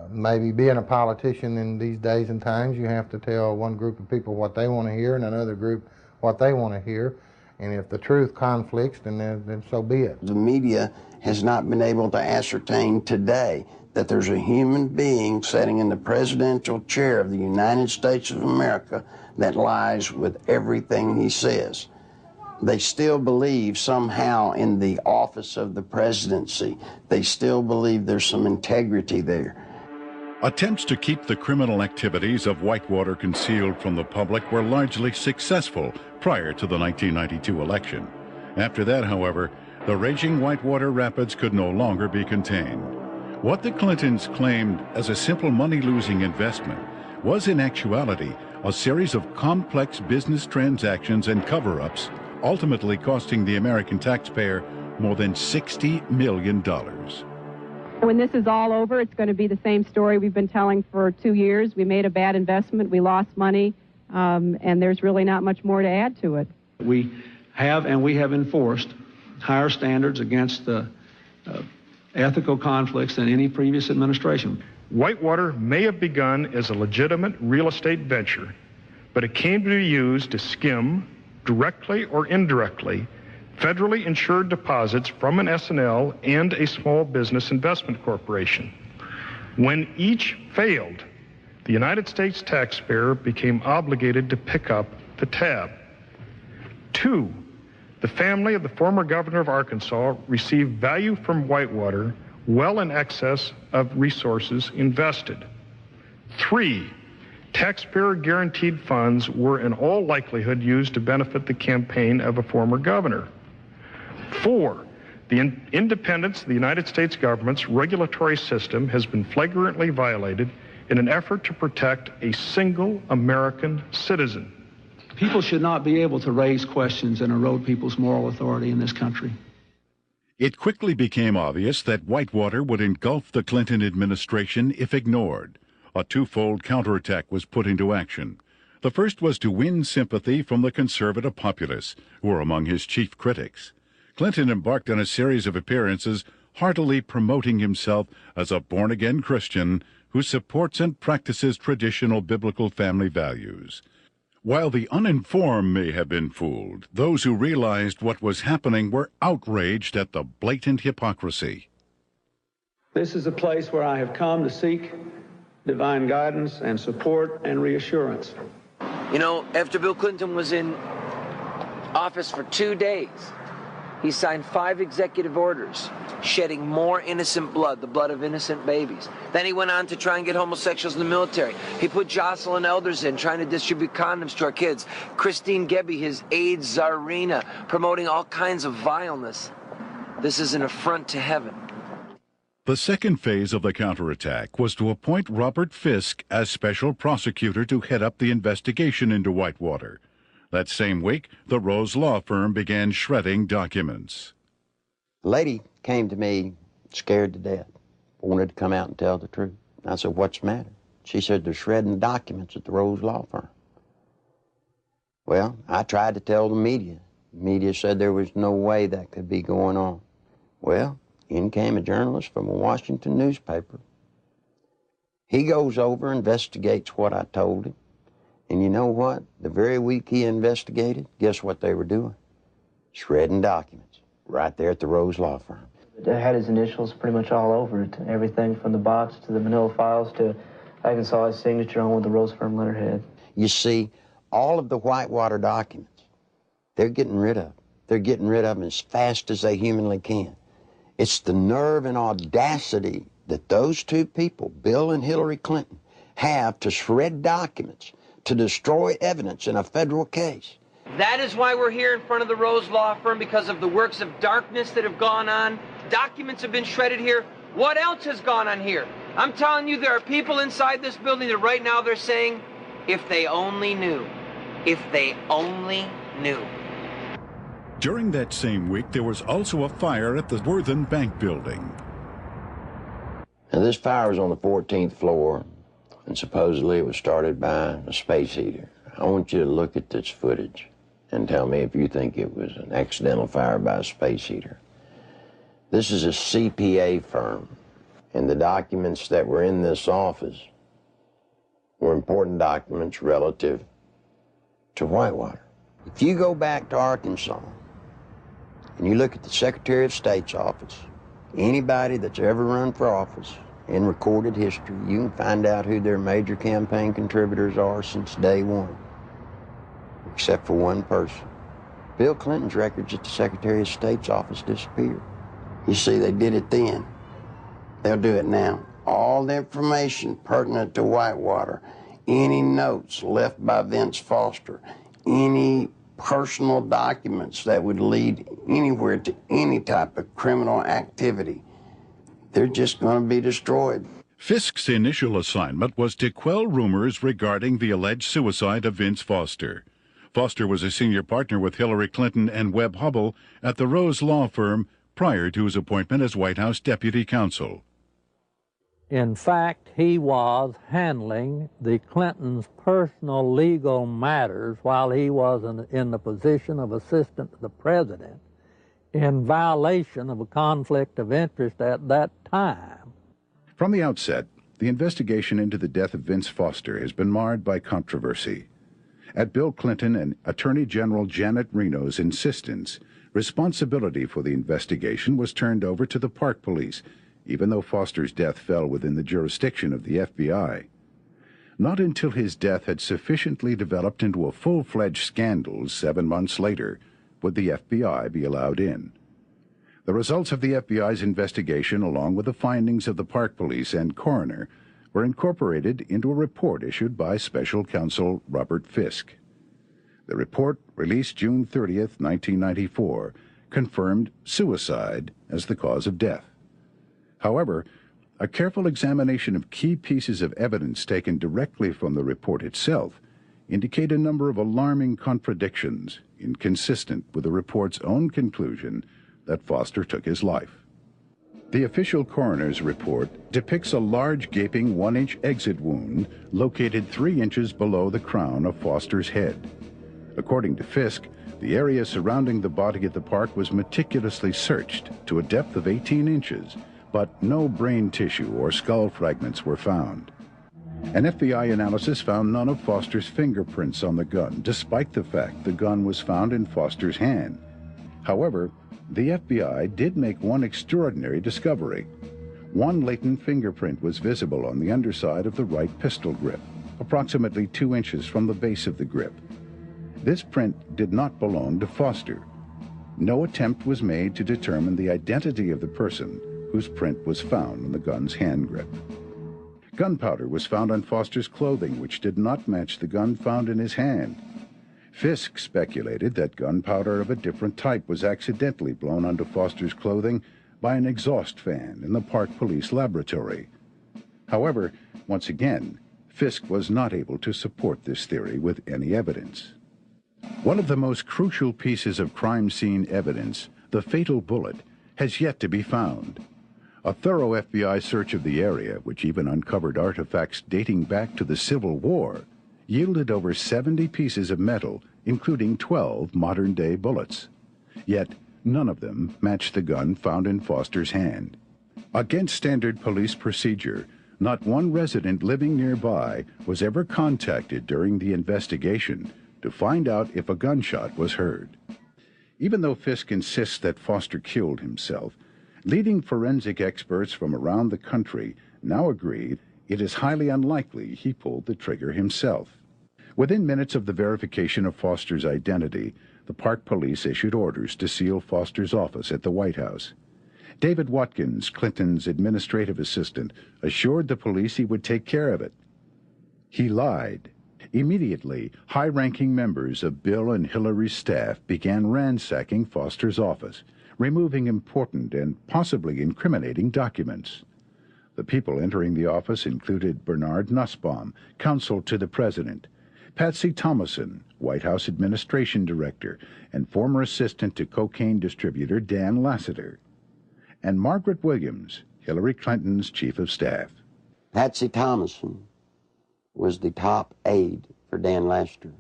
maybe being a politician in these days and times, you have to tell one group of people what they want to hear and another group what they want to hear. And if the truth conflicts, then so be it. The media has not been able to ascertain today that there's a human being sitting in the presidential chair of the United States of America that lies with everything he says. They still believe somehow in the office of the presidency. They still believe there's some integrity there. Attempts to keep the criminal activities of Whitewater concealed from the public were largely successful prior to the 1992 election. After that, however, the raging Whitewater rapids could no longer be contained. What the Clintons claimed as a simple money-losing investment was in actuality a series of complex business transactions and cover-ups, ultimately costing the American taxpayer more than $60 million. When this is all over, it's going to be the same story we've been telling for 2 years. We made a bad investment, we lost money, and there's really not much more to add to it. We have enforced higher standards against the ethical conflicts than any previous administration. Whitewater may have begun as a legitimate real estate venture, but it came to be used to skim, directly or indirectly, federally insured deposits from an S&L and a small business investment corporation. When each failed, the United States taxpayer became obligated to pick up the tab. 2, the family of the former governor of Arkansas received value from Whitewater well in excess of resources invested. 3, taxpayer-guaranteed funds were in all likelihood used to benefit the campaign of a former governor. 4, the independence of the United States government's regulatory system has been flagrantly violated in an effort to protect a single American citizen. People should not be able to raise questions and erode people's moral authority in this country. It quickly became obvious that Whitewater would engulf the Clinton administration if ignored. A twofold counterattack was put into action. The first was to win sympathy from the conservative populace, who were among his chief critics. Clinton embarked on a series of appearances, heartily promoting himself as a born-again Christian who supports and practices traditional biblical family values. While the uninformed may have been fooled, those who realized what was happening were outraged at the blatant hypocrisy. This is a place where I have come to seek divine guidance and support and reassurance. You know, after Bill Clinton was in office for 2 days, he signed 5 executive orders, shedding more innocent blood, the blood of innocent babies. Then he went on to try and get homosexuals in the military. He put Jocelyn Elders in, trying to distribute condoms to our kids. Christine Gebbe, his AIDS czarina, promoting all kinds of vileness. This is an affront to heaven. The second phase of the counterattack was to appoint Robert Fisk as special prosecutor to head up the investigation into Whitewater. That same week, the Rose Law Firm began shredding documents. A lady came to me scared to death, wanted to come out and tell the truth. I said, "What's the matter?" She said, "They're shredding documents at the Rose Law Firm." Well, I tried to tell the media. The media said there was no way that could be going on. Well, in came a journalist from a Washington newspaper. He goes over, investigates what I told him. And you know what? The very week he investigated, guess what they were doing? Shredding documents right there at the Rose Law Firm. It had his initials pretty much all over it. Everything from the box to the manila files to I even saw his signature on with the Rose Firm letterhead. You see, all of the Whitewater documents, they're getting rid of. They're getting rid of them as fast as they humanly can. It's the nerve and audacity that those two people, Bill and Hillary Clinton, have to shred documents, to destroy evidence in a federal case. That is why we're here in front of the Rose Law Firm, because of the works of darkness that have gone on. Documents have been shredded here. What else has gone on here? I'm telling you, there are people inside this building that right now they're saying, if they only knew, if they only knew. During that same week, there was also a fire at the Worthen Bank building. Now, this fire was on the 14th floor, and supposedly it was started by a space heater. I want you to look at this footage and tell me if you think it was an accidental fire by a space heater. This is a CPA firm, and the documents that were in this office were important documents relative to Whitewater. If you go back to Arkansas and you look at the Secretary of State's office, anybody that's ever run for office in recorded history, you can find out who their major campaign contributors are since day one, except for one person. Bill Clinton's records at the Secretary of State's office disappeared. You see, they did it then. They'll do it now. All the information pertinent to Whitewater, any notes left by Vince Foster, any personal documents that would lead anywhere to any type of criminal activity, they're just going to be destroyed. Fisk's initial assignment was to quell rumors regarding the alleged suicide of Vince Foster. Foster was a senior partner with Hillary Clinton and Webb Hubbell at the Rose Law Firm prior to his appointment as White House Deputy Counsel. In fact, he was handling the Clintons' personal legal matters while he was in the position of assistant to the president, in violation of a conflict of interest at that time. From the outset, the investigation into the death of Vince Foster has been marred by controversy. At Bill Clinton and Attorney General Janet Reno's insistence, responsibility for the investigation was turned over to the Park Police, even though Foster's death fell within the jurisdiction of the FBI. Not until his death had sufficiently developed into a full-fledged scandal 7 months later would the FBI be allowed in. The results of the FBI's investigation, along with the findings of the Park Police and coroner, were incorporated into a report issued by Special Counsel Robert Fisk. The report, released June 30th, 1994, confirmed suicide as the cause of death. However, a careful examination of key pieces of evidence taken directly from the report itself indicate a number of alarming contradictions inconsistent with the report's own conclusion that Foster took his life. The official coroner's report depicts a large gaping 1-inch exit wound located 3 inches below the crown of Foster's head. According to Fisk, the area surrounding the body at the park was meticulously searched to a depth of 18 inches, but no brain tissue or skull fragments were found. An FBI analysis found none of Foster's fingerprints on the gun, despite the fact the gun was found in Foster's hand. However, the FBI did make one extraordinary discovery. One latent fingerprint was visible on the underside of the right pistol grip, approximately 2 inches from the base of the grip. This print did not belong to Foster. No attempt was made to determine the identity of the person whose print was found on the gun's hand grip. Gunpowder was found on Foster's clothing, which did not match the gun found in his hand. Fisk speculated that gunpowder of a different type was accidentally blown onto Foster's clothing by an exhaust fan in the Park Police laboratory. However, once again, Fisk was not able to support this theory with any evidence. One of the most crucial pieces of crime scene evidence, the fatal bullet, has yet to be found. A thorough FBI search of the area, which even uncovered artifacts dating back to the Civil War, yielded over 70 pieces of metal, including 12 modern-day bullets. Yet, none of them matched the gun found in Foster's hand. Against standard police procedure, not one resident living nearby was ever contacted during the investigation to find out if a gunshot was heard. Even though Fisk insists that Foster killed himself, leading forensic experts from around the country now agree it is highly unlikely he pulled the trigger himself. Within minutes of the verification of Foster's identity, the Park Police issued orders to seal Foster's office at the White House. David Watkins, Clinton's administrative assistant, assured the police he would take care of it. He lied. Immediately, high-ranking members of Bill and Hillary's staff began ransacking Foster's office, removing important and possibly incriminating documents. The people entering the office included Bernard Nussbaum, counsel to the president, Patsy Thomason, White House Administration Director and former assistant to cocaine distributor Dan Lassiter, and Margaret Williams, Hillary Clinton's chief of staff. Patsy Thomason was the top aide for Dan Lassiter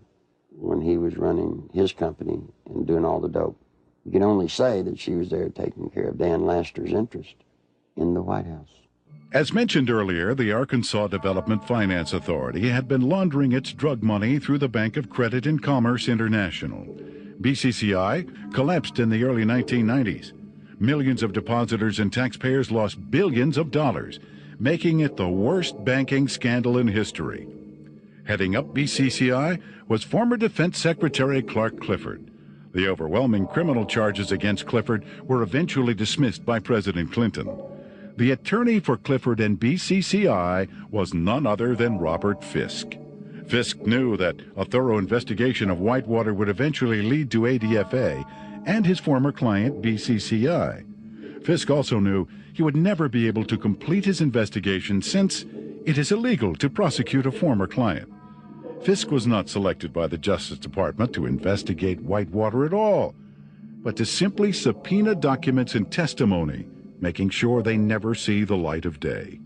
when he was running his company and doing all the dope. You can only say that she was there taking care of Dan Lassiter's interest in the White House. As mentioned earlier, the Arkansas Development Finance Authority had been laundering its drug money through the Bank of Credit and Commerce International. BCCI collapsed in the early 1990s. Millions of depositors and taxpayers lost billions of dollars, making it the worst banking scandal in history. Heading up BCCI was former Defense Secretary Clark Clifford. The overwhelming criminal charges against Clifford were eventually dismissed by President Clinton. The attorney for Clifford and BCCI was none other than Robert Fisk. Fisk knew that a thorough investigation of Whitewater would eventually lead to ADFA and his former client, BCCI. Fisk also knew he would never be able to complete his investigation since it is illegal to prosecute a former client. Fisk was not selected by the Justice Department to investigate Whitewater at all, but to simply subpoena documents and testimony, making sure they never see the light of day.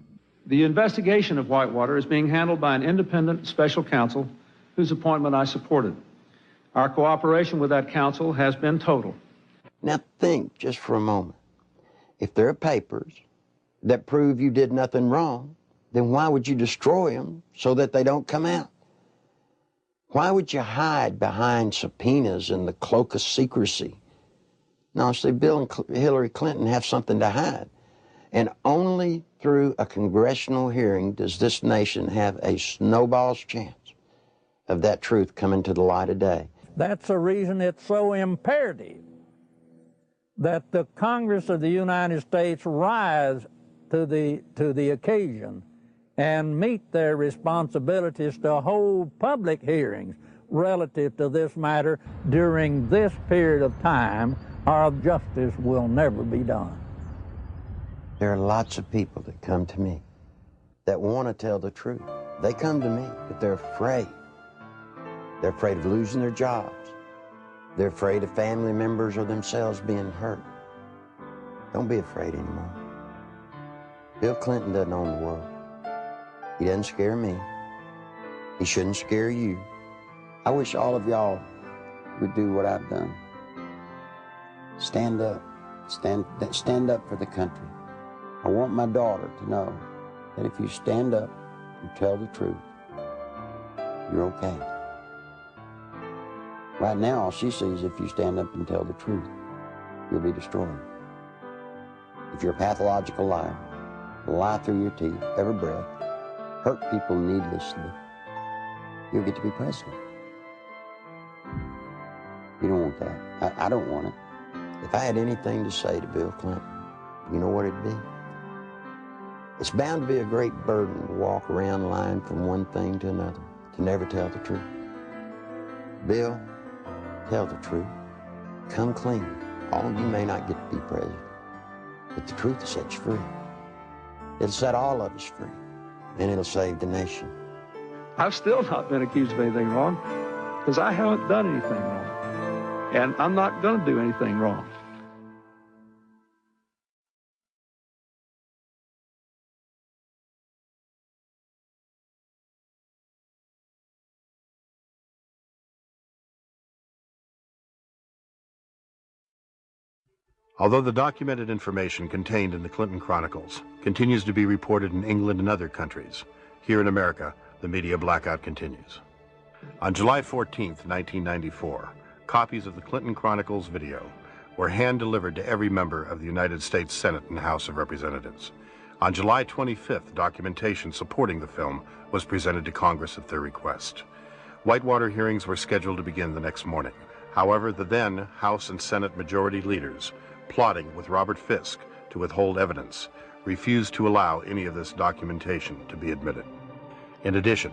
The investigation of Whitewater is being handled by an independent special counsel whose appointment I supported. Our cooperation with that counsel has been total. Now think just for a moment. If there are papers that prove you did nothing wrong, then why would you destroy them so that they don't come out? Why would you hide behind subpoenas in the cloak of secrecy? No, see, Bill and Hillary Clinton have something to hide. And only through a congressional hearing does this nation have a snowball's chance of that truth coming to the light of day. That's the reason it's so imperative that the Congress of the United States rise to the occasion and meet their responsibilities to hold public hearings relative to this matter during this period of time, or justice will never be done. There are lots of people that come to me that want to tell the truth. They come to me, but they're afraid. They're afraid of losing their jobs. They're afraid of family members or themselves being hurt. Don't be afraid anymore. Bill Clinton doesn't own the world. He doesn't scare me. He shouldn't scare you. I wish all of y'all would do what I've done. Stand up. Stand up for the country. I want my daughter to know that if you stand up and tell the truth, you're okay. Right now, all she sees, if you stand up and tell the truth, you'll be destroyed. If you're a pathological liar, lie through your teeth, every breath, hurt people needlessly, you'll get to be president. You don't want that. I don't want it. If I had anything to say to Bill Clinton, you know what it'd be? It's bound to be a great burden to walk around lying from one thing to another, to never tell the truth. Bill, tell the truth. Come clean. All of you may not get to be president, but the truth will set you free. It'll set all of us free, and it'll save the nation. I've still not been accused of anything wrong because I haven't done anything wrong. And I'm not going to do anything wrong. Although the documented information contained in the Clinton Chronicles continues to be reported in England and other countries, here in America, the media blackout continues. On July 14th, 1994, copies of the Clinton Chronicles video were hand-delivered to every member of the United States Senate and House of Representatives. On July 25th, documentation supporting the film was presented to Congress at their request. Whitewater hearings were scheduled to begin the next morning. However, the then House and Senate majority leaders, plotting with Robert Fisk to withhold evidence, refused to allow any of this documentation to be admitted. In addition,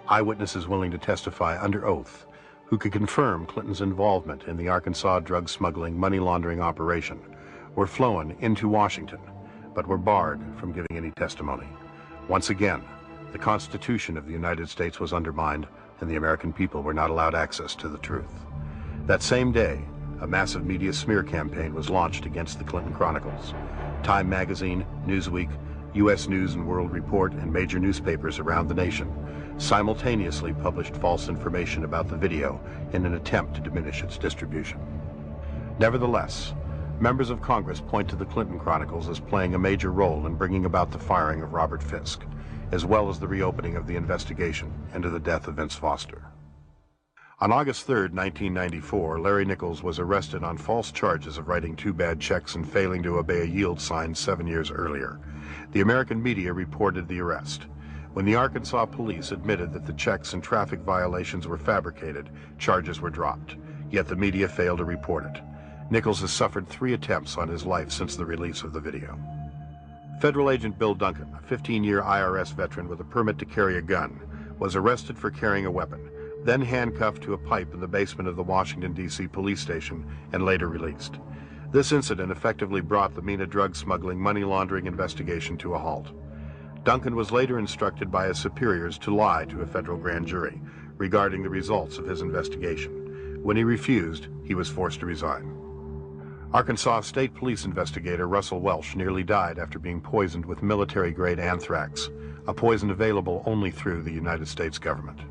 eyewitnesses willing to testify under oath who could confirm Clinton's involvement in the Arkansas drug smuggling money laundering operation were flown into Washington, but were barred from giving any testimony. Once again, the Constitution of the United States was undermined and the American people were not allowed access to the truth. That same day, a massive media smear campaign was launched against the Clinton Chronicles. Time magazine, Newsweek, U.S. News and World Report, and major newspapers around the nation simultaneously published false information about the video in an attempt to diminish its distribution. Nevertheless, members of Congress point to the Clinton Chronicles as playing a major role in bringing about the firing of Robert Fisk, as well as the reopening of the investigation into the death of Vince Foster. On August 3, 1994, Larry Nichols was arrested on false charges of writing 2 bad checks and failing to obey a yield sign 7 years earlier. The American media reported the arrest. When the Arkansas police admitted that the checks and traffic violations were fabricated, charges were dropped, yet the media failed to report it. Nichols has suffered 3 attempts on his life since the release of the video. Federal agent Bill Duncan, a 15-year IRS veteran with a permit to carry a gun, was arrested for carrying a weapon, then handcuffed to a pipe in the basement of the Washington, D.C. police station and later released. This incident effectively brought the MENA drug smuggling money laundering investigation to a halt. Duncan was later instructed by his superiors to lie to a federal grand jury regarding the results of his investigation. When he refused, he was forced to resign. Arkansas State Police investigator Russell Welsh nearly died after being poisoned with military-grade anthrax, a poison available only through the United States government.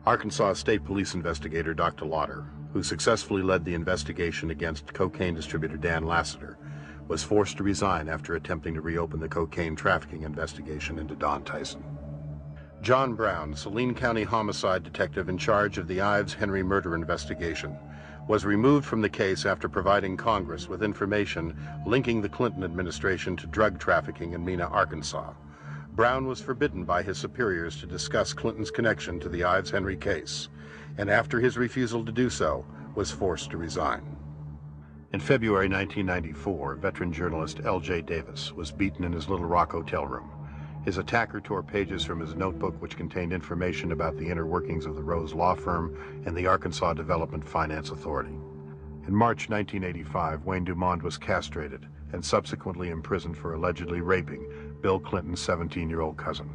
Arkansas State Police investigator Dr. Lauder, who successfully led the investigation against cocaine distributor Dan Lassiter, was forced to resign after attempting to reopen the cocaine trafficking investigation into Don Tyson. John Brown, Saline County homicide detective in charge of the Ives Henry murder investigation, was removed from the case after providing Congress with information linking the Clinton administration to drug trafficking in Mena, Arkansas. Brown was forbidden by his superiors to discuss Clinton's connection to the Ives Henry case, and after his refusal to do so, was forced to resign. In February 1994, veteran journalist L.J. Davis was beaten in his Little Rock hotel room. His attacker tore pages from his notebook which contained information about the inner workings of the Rose Law Firm and the Arkansas Development Finance Authority. In March 1985, Wayne Dumond was castrated and subsequently imprisoned for allegedly raping Bill Clinton's 17-year-old cousin.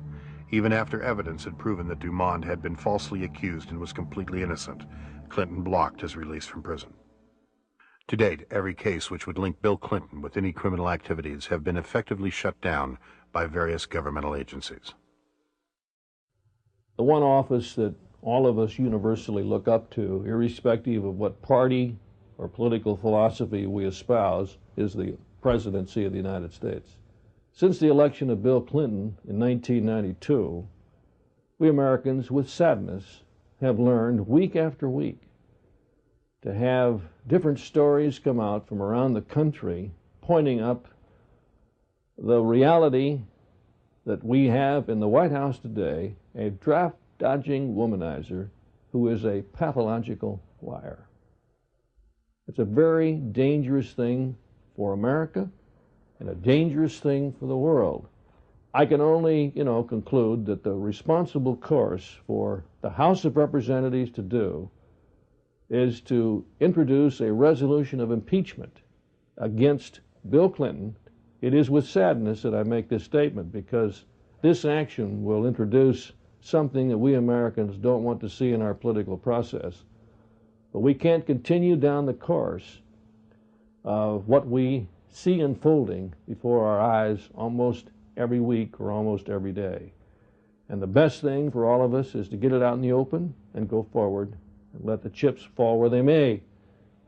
Even after evidence had proven that Dumond had been falsely accused and was completely innocent, Clinton blocked his release from prison. To date, every case which would link Bill Clinton with any criminal activities have been effectively shut down by various governmental agencies. The one office that all of us universally look up to, irrespective of what party or political philosophy we espouse, is the presidency of the United States. Since the election of Bill Clinton in 1992, we Americans, with sadness, have learned week after week to have different stories come out from around the country pointing up the reality that we have in the White House today, a draft-dodging womanizer who is a pathological liar. It's a very dangerous thing for America and a dangerous thing for the world. I can only, conclude that the responsible course for the House of Representatives to do is to introduce a resolution of impeachment against Bill Clinton. It is with sadness that I make this statement, because this action will introduce something that we Americans don't want to see in our political process. But we can't continue down the course of what we see unfolding before our eyes almost every week or almost every day. And the best thing for all of us is to get it out in the open and go forward and let the chips fall where they may.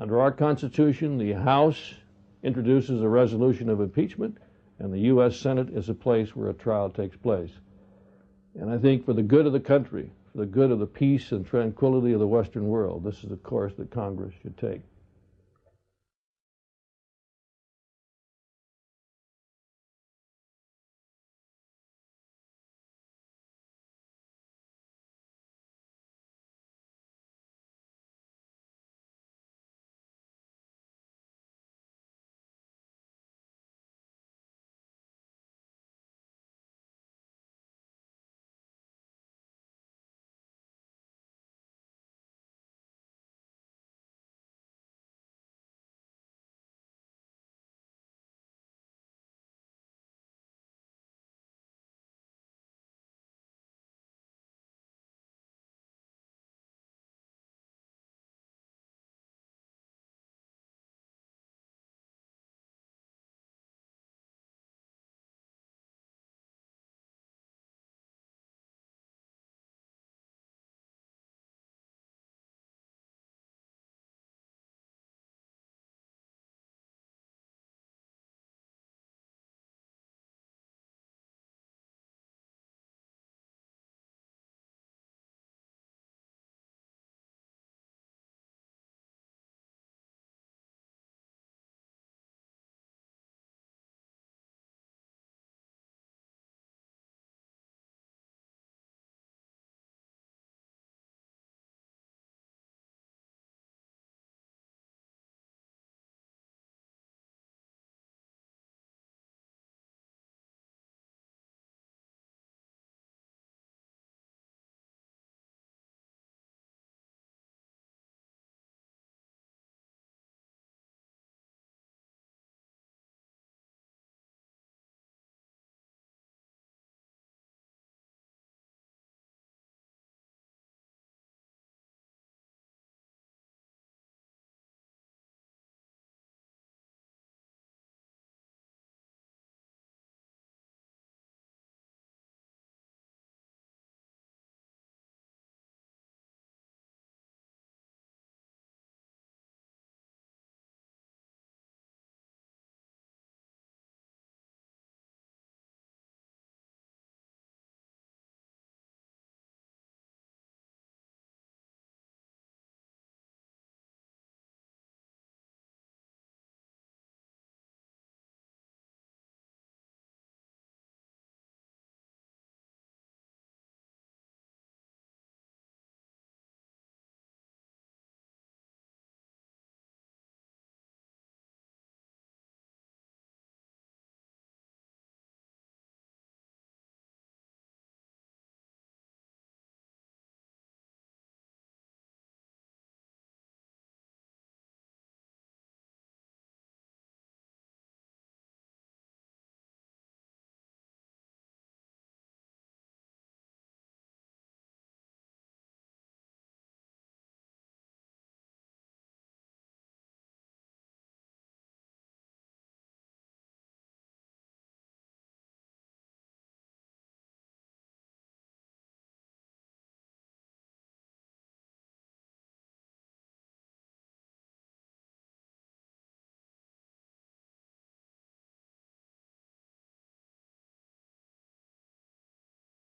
Under our Constitution, the House introduces a resolution of impeachment, and the U.S. Senate is a place where a trial takes place. And I think for the good of the country, for the good of the peace and tranquility of the Western world, this is a course that Congress should take.